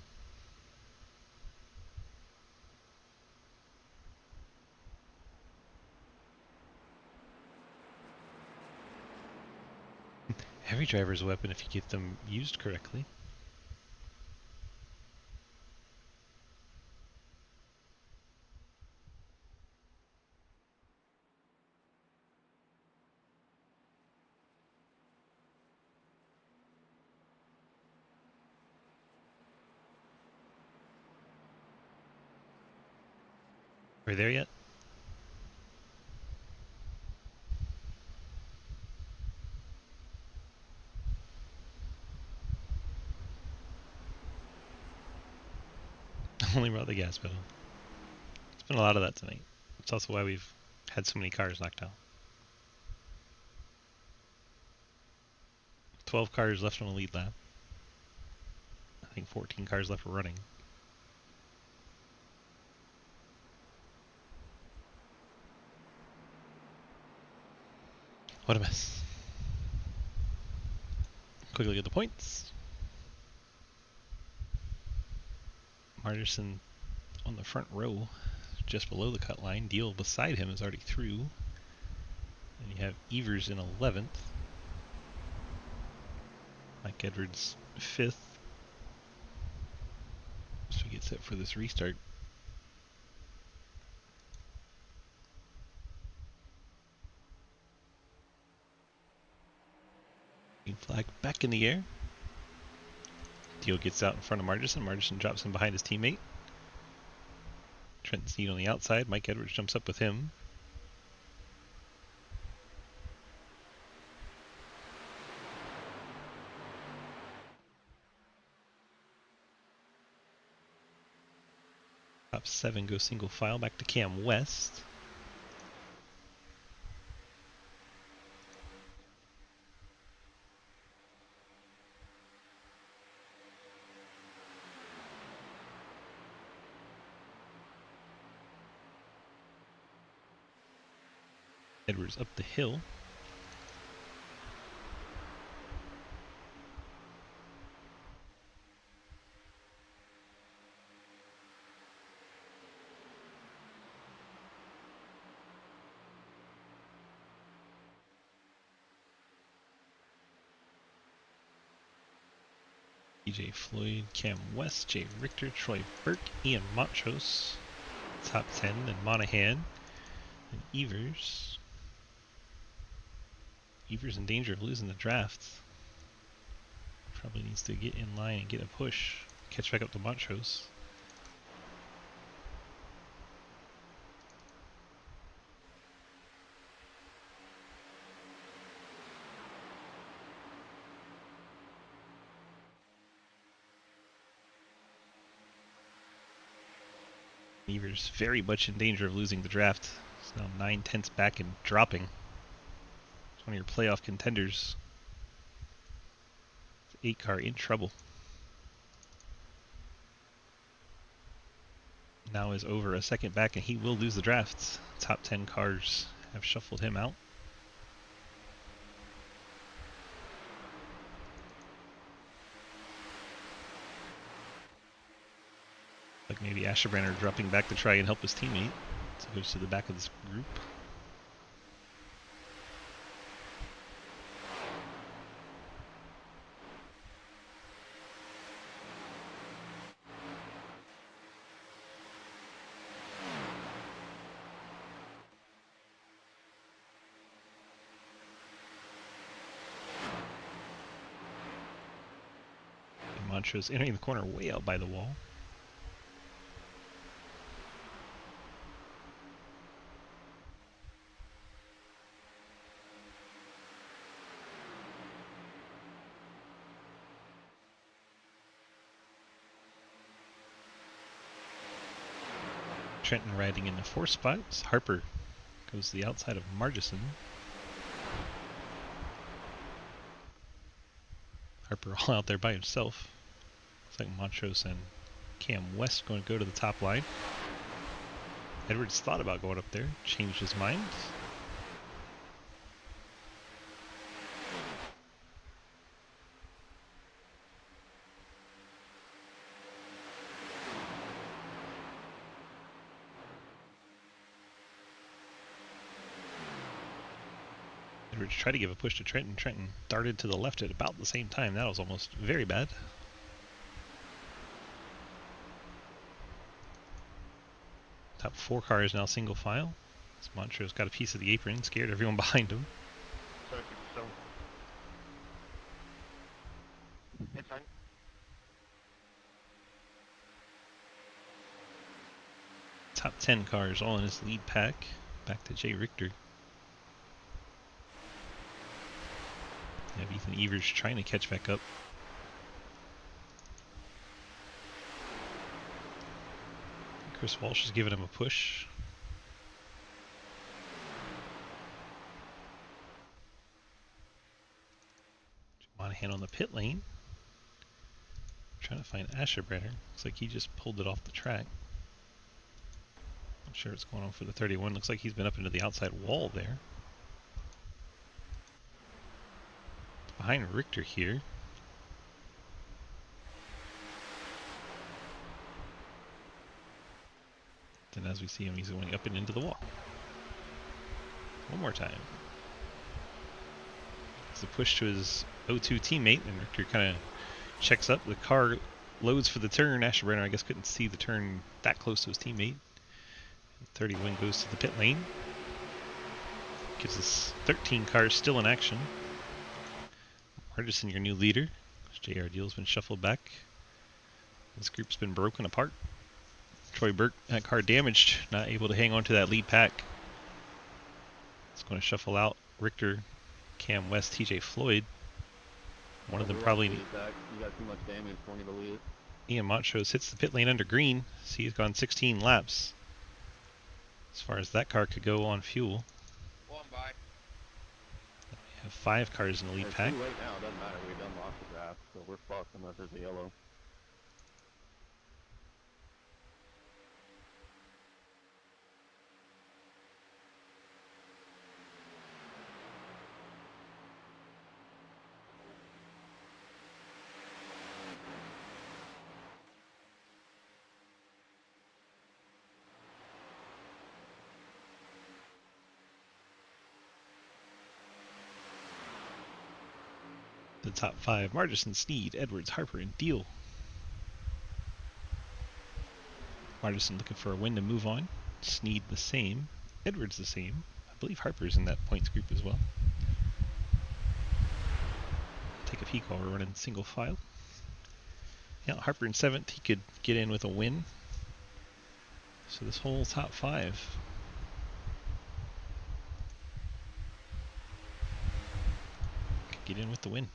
Every driver is a weapon if you get them used correctly. Are we there yet? Only brought the gas pedal. It's been a lot of that tonight. It's also why we've had so many cars knocked out. 12 cars left on the lead lap. I think 14 cars left running. What a mess. Quick look at the points. Marderson on the front row, just below the cut line. Deal beside him is already through. And you have Evers in 11th. Mike Edwards 5th. So we get set for this restart. Green flag back in the air. Deal gets out in front of Marderson. Marderson drops him behind his teammate. Trent Sneed on the outside. Mike Edwards jumps up with him. Top 7 goes single file back to Cam West. Edwards up the hill. DJ Floyd, Cam West, Jay Richter, Troy Burke, Ian Montrose, top 10, then Monahan, and Evers. Evers in danger of losing the draft. Probably needs to get in line and get a push. Catch back up to Montrose. Evers very much in danger of losing the draft. It's now 9/10 back and dropping. It's one of your playoff contenders. 8 car in trouble. Now is over a second back and he will lose the drafts. Top 10 cars have shuffled him out. Like maybe Asherbrenner dropping back to try and help his teammate. So he goes to the back of this group. And Montrose entering the corner way out by the wall. Trenton riding in the 4th spot. Harper goes to the outside of Margison. Harper all out there by himself. Looks like Montrose and Cam West going to go to the top line. Edwards thought about going up there, changed his mind. Edwards tried to give a push to Trenton. Trenton darted to the left at about the same time. That was almost very bad. Top 4 car is now single file. As Montrose got a piece of the apron, scared everyone behind him. It's fine. Top 10 cars all in his lead pack. Back to Jay Richter. You have Ethan Evers trying to catch back up. Chris Walsh is giving him a push. Monahan on the pit lane. Trying to find Asherbrenner. Looks like he just pulled it off the track. Not sure what's going on for the 31. Looks like he's been up into the outside wall there. Behind Richter here. Then as we see him, he's going up and into the wall. One more time. It's a push to his 0-2 teammate, and Richter kind of checks up. The car loads for the turn. Asherbrenner, I guess, couldn't see the turn that close to his teammate. 31 goes to the pit lane. Gives us 13 cars still in action. Margison, your new leader. JR Deal's been shuffled back. This group's been broken apart. Troy Burke, that car damaged, not able to hang on to that lead pack. It's going to shuffle out Richter, Cam West, TJ Floyd. One of them probably... You got too much damage for me to lead. Ian Montrose hits the pit lane under green. So he's gone 16 laps. As far as that car could go on fuel. One by. We have 5 cars in the lead pack. Too late now, it doesn't matter. We done lost the draft, so we're fucked unless there's a yellow. The top 5, Margison, Sneed, Edwards, Harper, and Deal. Margison looking for a win to move on. Sneed the same. Edwards the same. I believe Harper's in that points group as well. Take a peek while we're running single file. Yeah, Harper in 7th. He could get in with a win. So this whole top 5. Could get in with the win.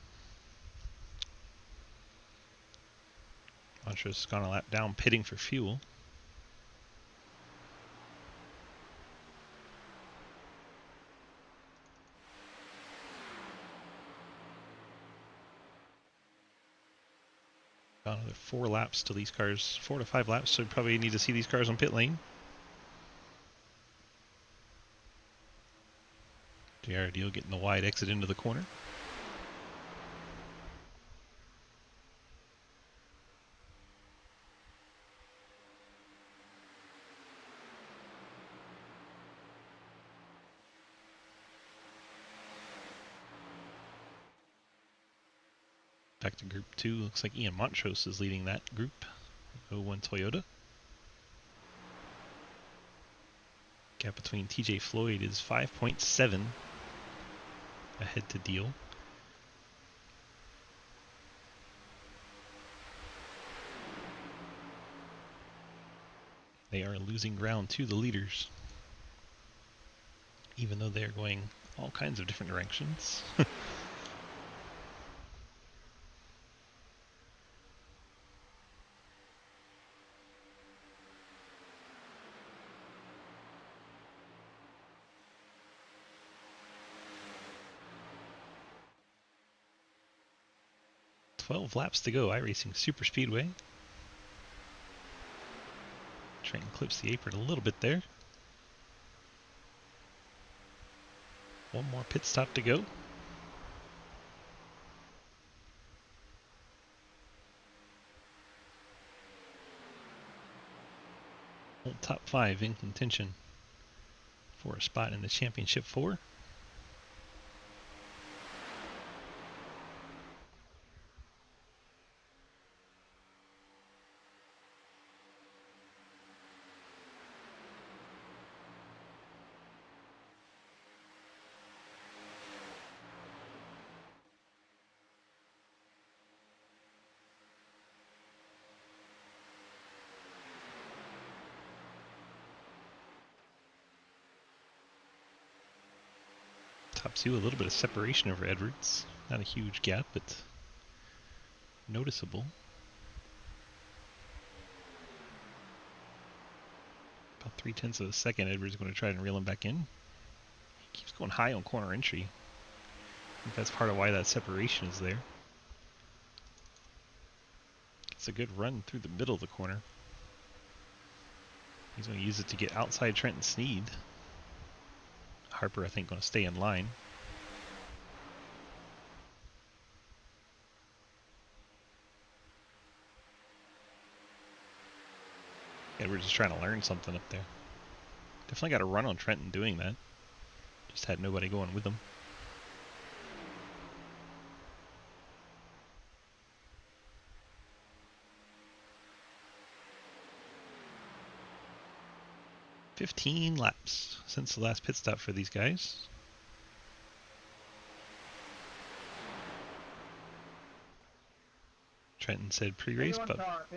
Montrose has gone a lap down, pitting for fuel. Another 4 laps till these cars, 4 to 5 laps, so we probably need to see these cars on pit lane. JR Deal getting the wide exit into the corner. Back to Group 2. Looks like Ian Montrose is leading that group. 01 Toyota. Gap between TJ Floyd is 5.7 ahead to Deal. They are losing ground to the leaders, even though they're going all kinds of different directions. 12 laps to go, iRacing Superspeedway. Trenton clips the apron a little bit there. One more pit stop to go. Old top 5 in contention for a spot in the Championship 4. Top 2, a little bit of separation over Edwards. Not a huge gap, but noticeable. About 0.3 of a second, Edwards is going to try and reel him back in. He keeps going high on corner entry. I think that's part of why that separation is there. It's a good run through the middle of the corner. He's going to use it to get outside Trenton Sneed. Harper, I think, going to stay in line. Edwards is trying to learn something up there. Definitely got a run on Trenton doing that. Just had nobody going with him. "15 laps since the last pit stop for these guys. Trenton said pre-race, but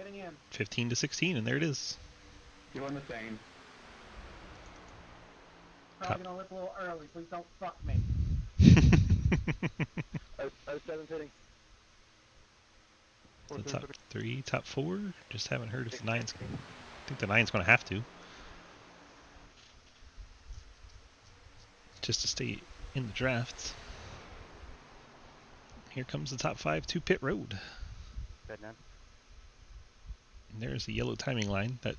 15 to 16, and there it is. Doing the same. Probably gonna lip a little early. Please don't fuck me. 07 pitting. The top 3, top 4. Just haven't heard if the 9's. I think the 9's going to have to. Just to stay in the draft. Here comes the top 5 to pit road. Good, man. And there's the yellow timing line. That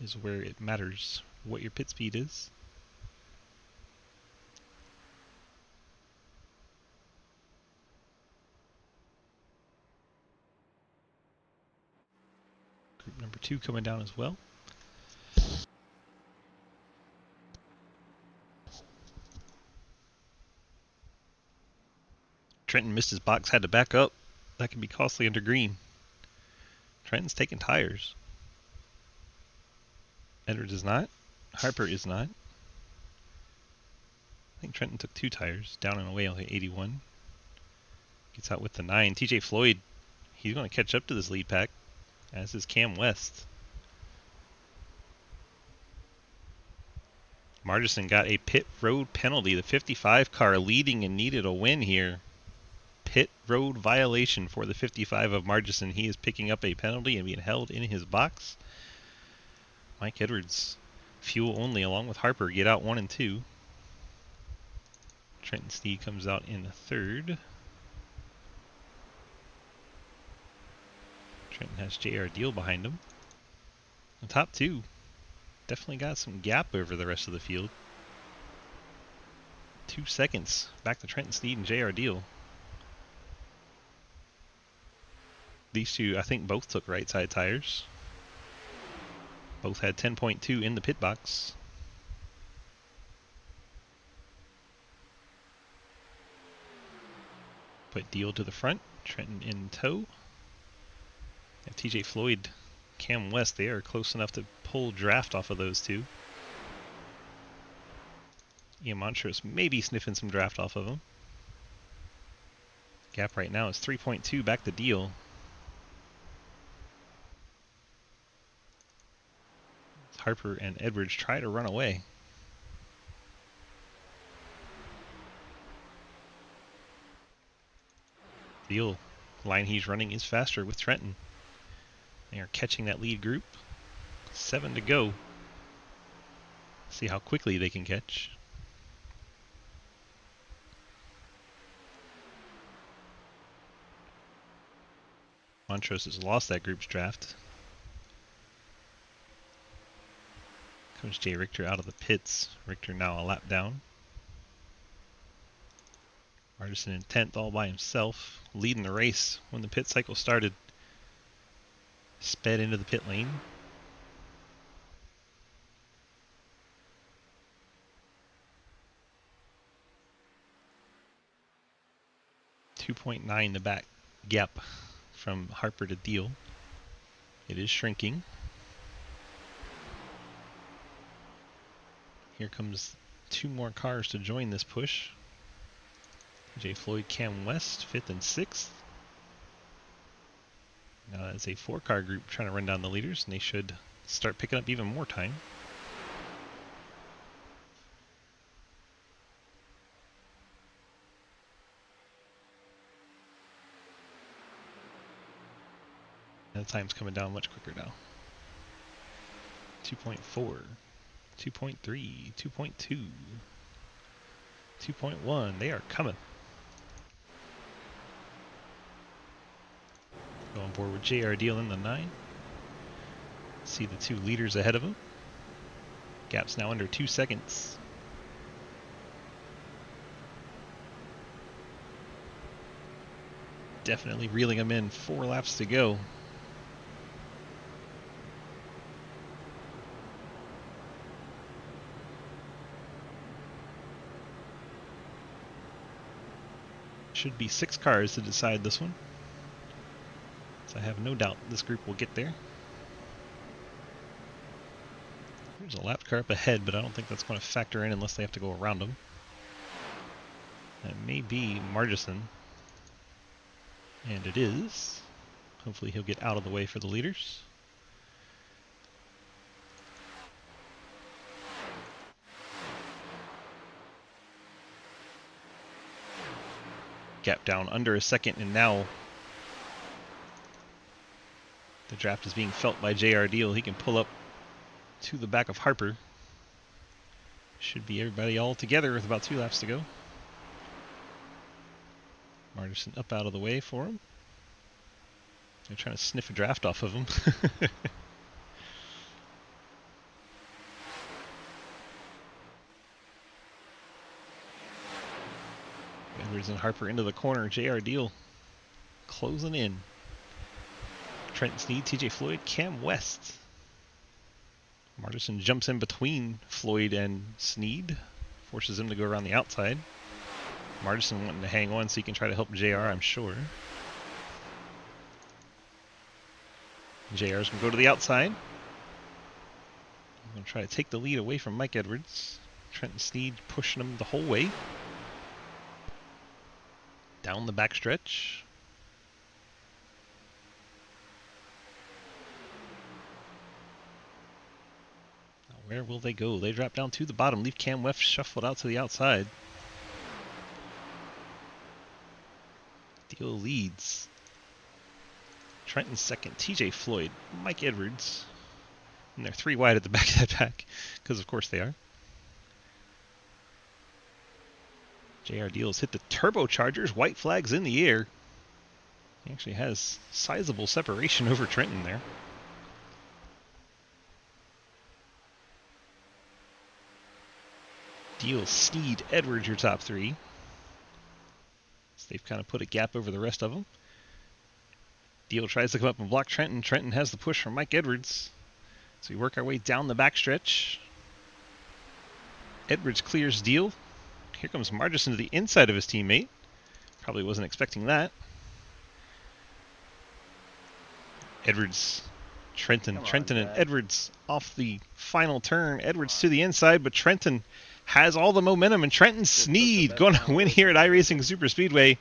is where it matters what your pit speed is. Group number 2 coming down as well. Trenton missed his box, had to back up. That can be costly under green. Trenton's taking tires. Edwards is not. Harper is not. I think Trenton took 2 tires, down and away on the 81. Gets out with the 9. TJ Floyd, he's going to catch up to this lead pack, as is Cam West. Margison got a pit road penalty. The 55 car leading and needed a win here. Pit road violation for the 55 of Margison. He is picking up a penalty and being held in his box. Mike Edwards, fuel only, along with Harper, get out 1 and 2. Trenton Sneed comes out in the 3rd. Trenton has JR Deal behind him. The top two definitely got some gap over the rest of the field. 2 seconds back to Trenton Sneed and JR Deal. These two, I think, both took right side tires. Both had 10.2 in the pit box. Put Deal to the front, Trenton in tow. And TJ Floyd, Cam West, they are close enough to pull draft off of those two. Ian Montrose maybe sniffing some draft off of them. Gap right now is 3.2 back to Deal. Harper and Edwards try to run away. Deal, line he's running is faster with Trenton. They are catching that lead group. 7 to go. See how quickly they can catch. Montrose has lost that group's draft. Comes Jay Richter out of the pits. Richter now a lap down. Artisan in 10th all by himself, leading the race when the pit cycle started. Sped into the pit lane. .9 the back gap from Harper to Deal. It is shrinking. Here comes 2 more cars to join this push. J. Floyd, Cam West, 5th and 6th. Now that's a 4-car group trying to run down the leaders, and they should start picking up even more time. And the time's coming down much quicker now. 2.4, 2.3, 2.2, 2.1. They are coming. Going forward with JR Deal in the 9. See the 2 leaders ahead of him. Gap's now under 2 seconds. Definitely reeling them in. 4 laps to go. Should be 6 cars to decide this one. So I have no doubt this group will get there. There's a lap car up ahead, but I don't think that's going to factor in unless they have to go around them. That may be Margison. And it is. Hopefully he'll get out of the way for the leaders. Gap down under a second, and now the draft is being felt by JR Deal. He can pull up to the back of Harper. Should be everybody all together with about 2 laps to go. Martinson up out of the way for him. They're trying to sniff a draft off of him. Edwards and Harper into the corner. JR Deal closing in. Trenton Sneed, TJ Floyd, Cam West. Martinson jumps in between Floyd and Sneed, forces him to go around the outside. Martinson wanting to hang on so he can try to help JR, I'm sure. JR's going to go to the outside. I'm going to try to take the lead away from Mike Edwards. Trenton Sneed pushing him the whole way. Down the backstretch. Now where will they go? They drop down to the bottom, leave Cam West shuffled out to the outside. Deal leads. Trenton second, TJ Floyd, Mike Edwards. And they're 3 wide at the back of that pack, because of course they are. JR Deals hit the turbochargers, white flags in the air. He actually has sizable separation over Trenton there. Deal, Sneed, Edwards, your top three. So they've kind of put a gap over the rest of them. Deal tries to come up and block Trenton. Trenton has the push from Mike Edwards. So we work our way down the backstretch. Edwards clears Deal. Here comes Margison to the inside of his teammate. Probably wasn't expecting that. Edwards, Trenton, and Edwards off the final turn. Edwards to the inside, but Trenton has all the momentum, and Trenton Sneed going to win here at iRacing Superspeedway.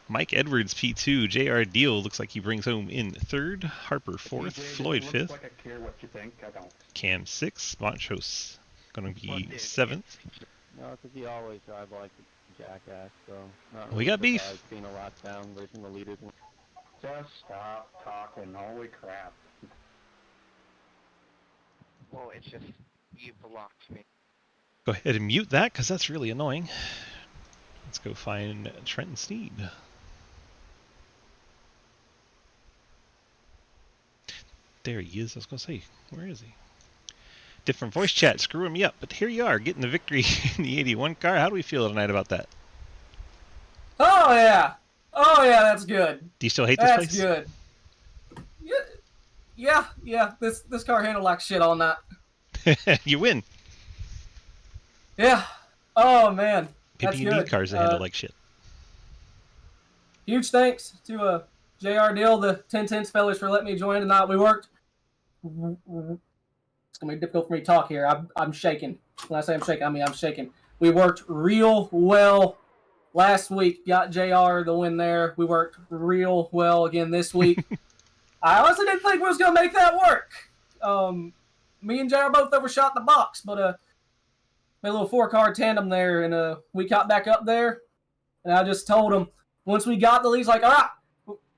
Mike Edwards P2, JR Deal looks like he brings home in third, Harper fourth, Floyd fifth, like I care what you think. I don't. Cam sixth, Montrose going to be seventh. No, because he always drives like a jackass, so not We got beef. Being a lap down, racing the leaders. Just stop talking. Holy crap. Well, it's just you blocked me. Go ahead and mute that, because that's really annoying. Let's go find Trenton Sneed. There he is. I was going to say, where is he? Different voice chat screwing me up, but here you are, getting the victory in the 81 car. How do we feel tonight about that? Oh yeah, that's good. Do you still hate this place? That's good. Yeah. This car handled like shit all night. You win. Yeah. Oh man, Maybe that's you good. need cars that handle like shit. Huge thanks to JR Deal, the 10-10 fellas, for letting me join tonight. We worked. It's gonna be difficult for me to talk here. I'm shaking. When I say I'm shaking, I mean I'm shaking. We worked real well last week. Got JR the win there. We worked real well again this week. I honestly didn't think we was gonna make that work. Me and JR both overshot the box, but made a little 4-car tandem there, and we got back up there, and I just told him once we got the lead, he's like, all right,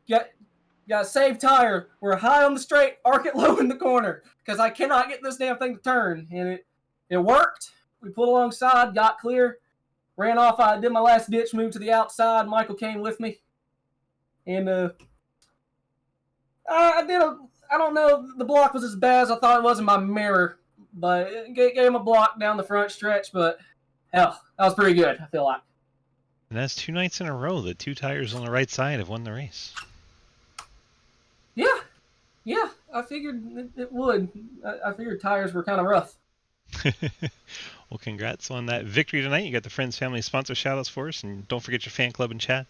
got to save tire. We're high on the straight, arc it low in the corner, because I cannot get this damn thing to turn, and it worked. We pulled alongside, got clear, ran off. I did my last ditch move to the outside. Michael came with me, and I don't know, the block was as bad as I thought it was in my mirror, but it gave him a block down the front stretch, but hell, that was pretty good, I feel like. And that's 2 nights in a row that 2 tires on the right side have won the race. Yeah, I figured it would. I figured tires were kind of rough. Well, congrats on that victory tonight. You got the Friends Family sponsor shoutouts for us, and don't forget your fan club and chat.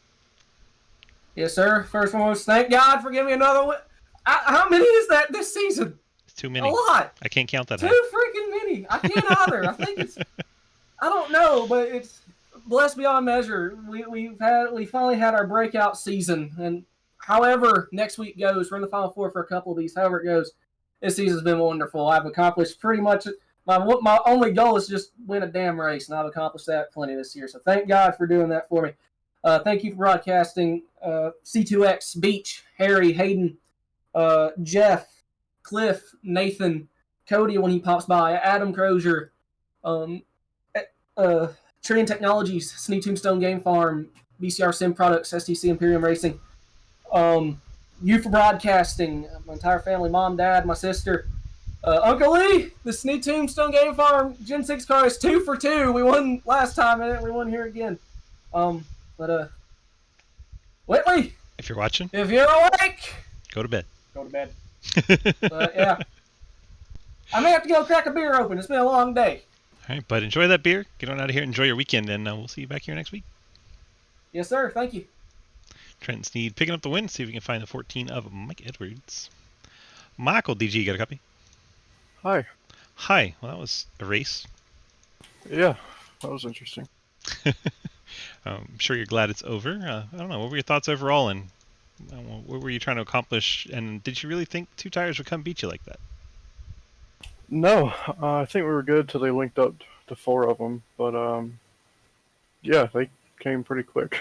Yes, sir. First one was thank God for giving me another one. How many is that this season? It's too many. A lot. I can't count that. Too freaking many. I can't either. I think it's. I don't know, but it's blessed beyond measure. We finally had our breakout season, and however next week goes, we're in the Final Four for a couple of these. However it goes, this season's been wonderful. I've accomplished pretty much. My only goal is just win a damn race, and I've accomplished that plenty this year. So thank God for doing that for me. Thank you for broadcasting. C2X, Beach, Harry, Hayden, Jeff, Cliff, Nathan, Cody when he pops by, Adam Crozier, Trillion Technologies, Sneed Tombstone Game Farm, BCR Sim Products, STC Imperium Racing, you for broadcasting, my entire family, mom, dad, my sister, Uncle Lee, the Sneed Tombstone Game Farm Gen 6 car is 2 for 2. We won last time in it. We won here again. Whitley, If you're watching, if you're awake, go to bed. go to bed. But yeah, I may have to go crack a beer open. It's been a long day. All right, but enjoy that beer. Get on out of here. Enjoy your weekend, and we'll see you back here next week. Yes, sir. Thank you. Trenton Sneed picking up the win. See if we can find the 14 of Mike Edwards. Michael, DG, you got a copy? Hi. Hi. Well, that was a race. Yeah, that was interesting. I'm sure you're glad it's over. I don't know. What were your thoughts overall, and what were you trying to accomplish? And did you really think 2 tires would come beat you like that? No, I think we were good till they linked up to 4 of them, but yeah, they came pretty quick.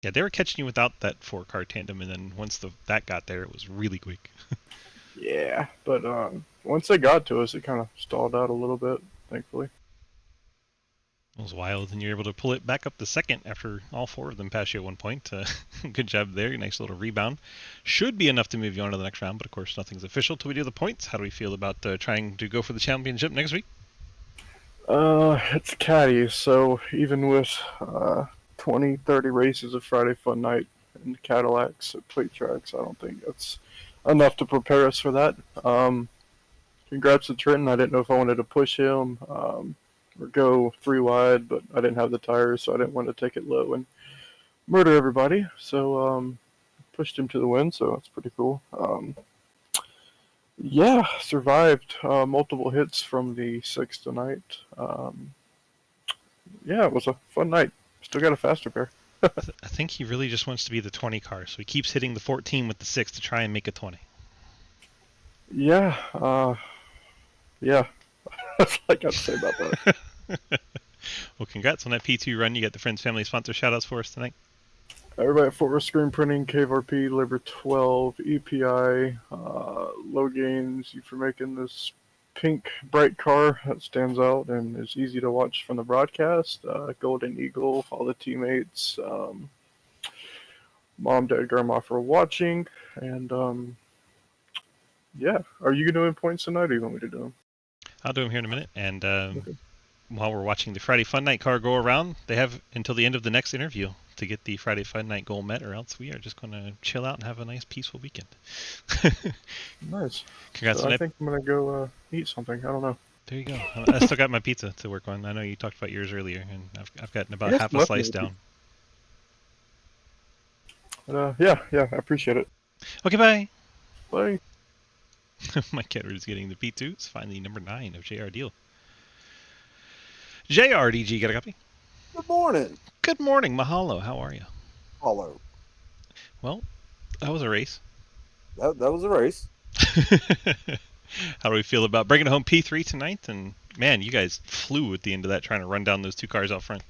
Yeah, they were catching you without that 4-car tandem, and then once that got there, it was really quick. Yeah, but once they got to us, it kind of stalled out a little bit, thankfully. It was wild, and you're able to pull it back up to second after all 4 of them pass you at one point. Good job there. Nice little rebound. Should be enough to move you on to the next round, but of course nothing's official till we do the points. How do we feel about trying to go for the championship next week? It's caddy, so even with 20, 30 races of Friday Fun Night and Cadillacs at plate tracks, I don't think that's enough to prepare us for that. Congrats to Trenton. I didn't know if I wanted to push him or go 3 wide, but I didn't have the tires, so I didn't want to take it low and murder everybody. So pushed him to the win, so that's pretty cool. Yeah, survived multiple hits from the 6th tonight. Yeah, it was a fun night. Still got a faster pair. I think he really just wants to be the 20 car, so he keeps hitting the 14 with the 6 to try and make a 20. Yeah, yeah. That's all I got to say about that. Well, congrats on that P2 run. You got the Friends Family sponsor shoutouts for us tonight. Everybody at Fort Worth Screen Printing, KVRP, Liver 12, EPI, Low Gains, you for making this pink bright car that stands out and is easy to watch from the broadcast. Golden Eagle, all the teammates, Mom, Dad, Grandma for watching, and yeah. Are you doing points tonight, or do you want me to do them? I'll do them here in a minute, and while we're watching the Friday Fun Night car go around, they have until the end of the next interview to get the Friday Fun Night goal met, or else we are just going to chill out and have a nice, peaceful weekend. Nice. Congrats So on I that. think I'm going to go eat something. I don't know. There you go. I still got my pizza to work on. I know you talked about yours earlier, and I've gotten about Yes, half a love slice me. down. But, yeah, I appreciate it. Okay, bye. Bye. Mike Edwards getting the P2. It's finally number 9 of JR Deal. JRDG, got a copy? Good morning. Good morning, mahalo. How are you? Hello. Well, that was a race. That was a race. How do we feel about bringing home P3 tonight? And man, you guys flew at the end of that trying to run down those 2 cars out front.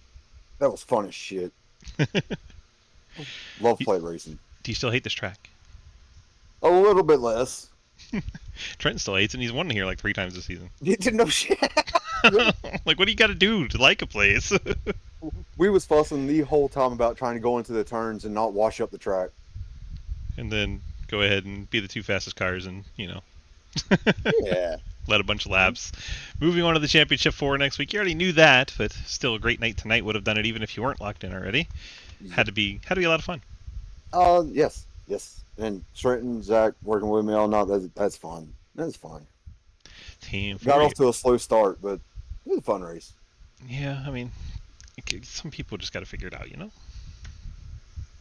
That was fun as shit. Love plate racing. Do you still hate this track? A little bit less. Trenton still hates it, and he's won here like 3 times this season. You didn't know shit. Like, what do you got to do to like a place? We was fussing the whole time about trying to go into the turns and not wash up the track. And then go ahead and be the 2 fastest cars and, Yeah. let a bunch of laps. Moving on to the Championship 4 next week. You already knew that, but still a great night tonight. Would have done it even if you weren't locked in already. Had to be a lot of fun. Yes. And Trenton, Zach working with me all night. That's fun. That's fun. Team Got 4. off to a slow start, but it was a fun race. Yeah, I mean, some people just got to figure it out,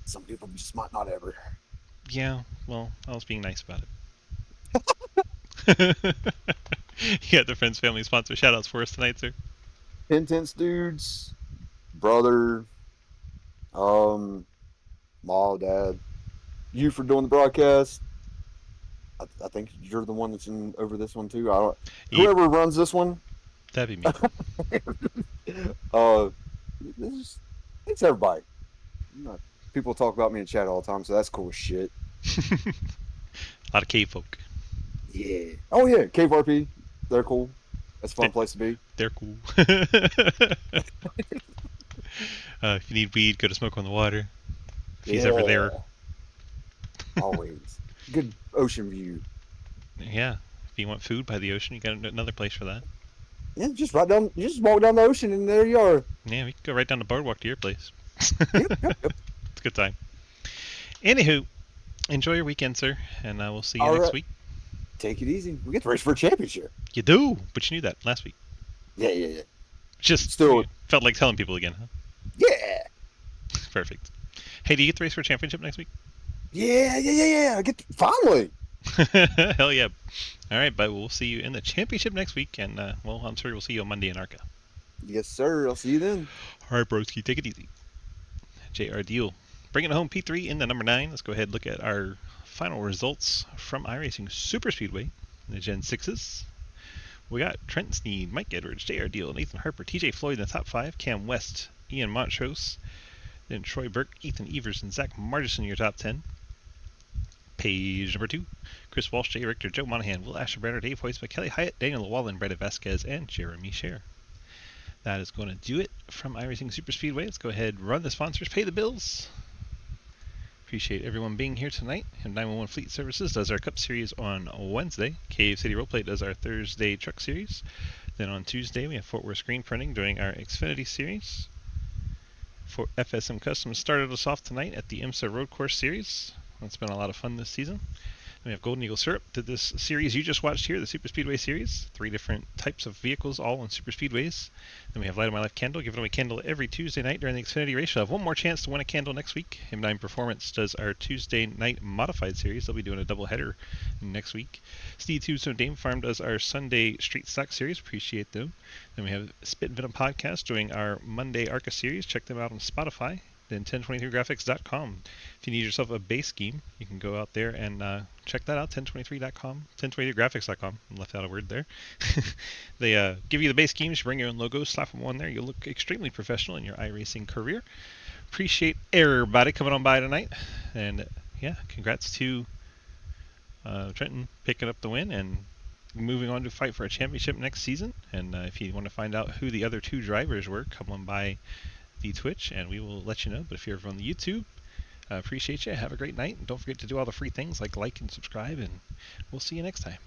Some people just might not ever. Yeah, well, I was being nice about it. You got the Friends Family sponsor shoutouts for us tonight, sir. Intense dudes, brother, mom, dad, you for doing the broadcast. I think you're the one that's in over this one too. Whoever runs this one. That'd be me. It's everybody. People talk about me in chat all the time, so that's cool as shit. A lot of cave folk. Yeah. Oh yeah, KVRP. They're cool. That's a fun place to be. They're cool. If you need weed, go to Smoke on the Water. If he's ever there. Always. Good ocean view. Yeah. If you want food by the ocean, you got another place for that. Yeah, just walk down the ocean and there you are. Yeah, we can go right down the boardwalk to your place. Yep. It's a good time. Anywho, enjoy your weekend, sir, and we'll see you All next right. week. Take it easy. We get to race for a championship. You do, but you knew that last week. Yeah. Just Still felt like telling people again, huh? Yeah. Perfect. Hey, do you get to race for a championship next week? Yeah. I get finally. Hell yeah. All right, but we'll see you in the championship next week, and well, I'm sure we'll see you on Monday in ARCA. Yes, sir. I'll see you then. All right, broski, take it easy. JR Deal. Bringing it home P3 in the number 9. Let's go ahead and look at our final results from iRacing Superspeedway in the Gen 6s. We got Trent Sneed, Mike Edwards, JR Deal, Nathan Harper, TJ Floyd in the top 5, Cam West, Ian Montrose, then Troy Burke, Ethan Evers, and Zach Margis in your top 10. Page number 2, Chris Walsh, Jay Richter, Joe Monahan, Will Asher, Dave Hoyce, Kelly Hyatt, Daniel Wallen, Brandon Vasquez, and Jeremy Scher. That is going to do it from iRacing Superspeedway. Let's go ahead, run the sponsors, pay the bills. Appreciate everyone being here tonight. 911 Fleet Services does our Cup Series on Wednesday. Cave City Roleplay does our Thursday Truck Series. Then on Tuesday, we have Fort Worth Screen Printing doing our Xfinity Series. For FSM Customs started us off tonight at the IMSA Road Course Series. It's been a lot of fun this season. We have Golden Eagle Syrup did this series you just watched here, the Superspeedway series. 3 different types of vehicles, all on Superspeedways. Then we have Light of My Life Candle, giving away candle every Tuesday night during the Xfinity race. You'll have one more chance to win a candle next week. M9 Performance does our Tuesday night modified series. They'll be doing a double header next week. Steve Tombstone Dame Farm does our Sunday Street Stock series. Appreciate them. Then we have Spit and Venom Podcast doing our Monday ARCA series. Check them out on Spotify. Then 1023graphics.com. If you need yourself a base scheme, you can go out there and check that out, 1023.com, 1023graphics.com. I left out a word there. They give you the base schemes, you bring your own logos, slap them on there. You'll look extremely professional in your iRacing career. Appreciate everybody coming on by tonight. And yeah, congrats to Trenton picking up the win and moving on to fight for a championship next season. And if you want to find out who the other 2 drivers were, come on by the Twitch and we will let you know. But if you're on the YouTube, appreciate you. Have a great night, and don't forget to do all the free things like and subscribe, and we'll see you next time.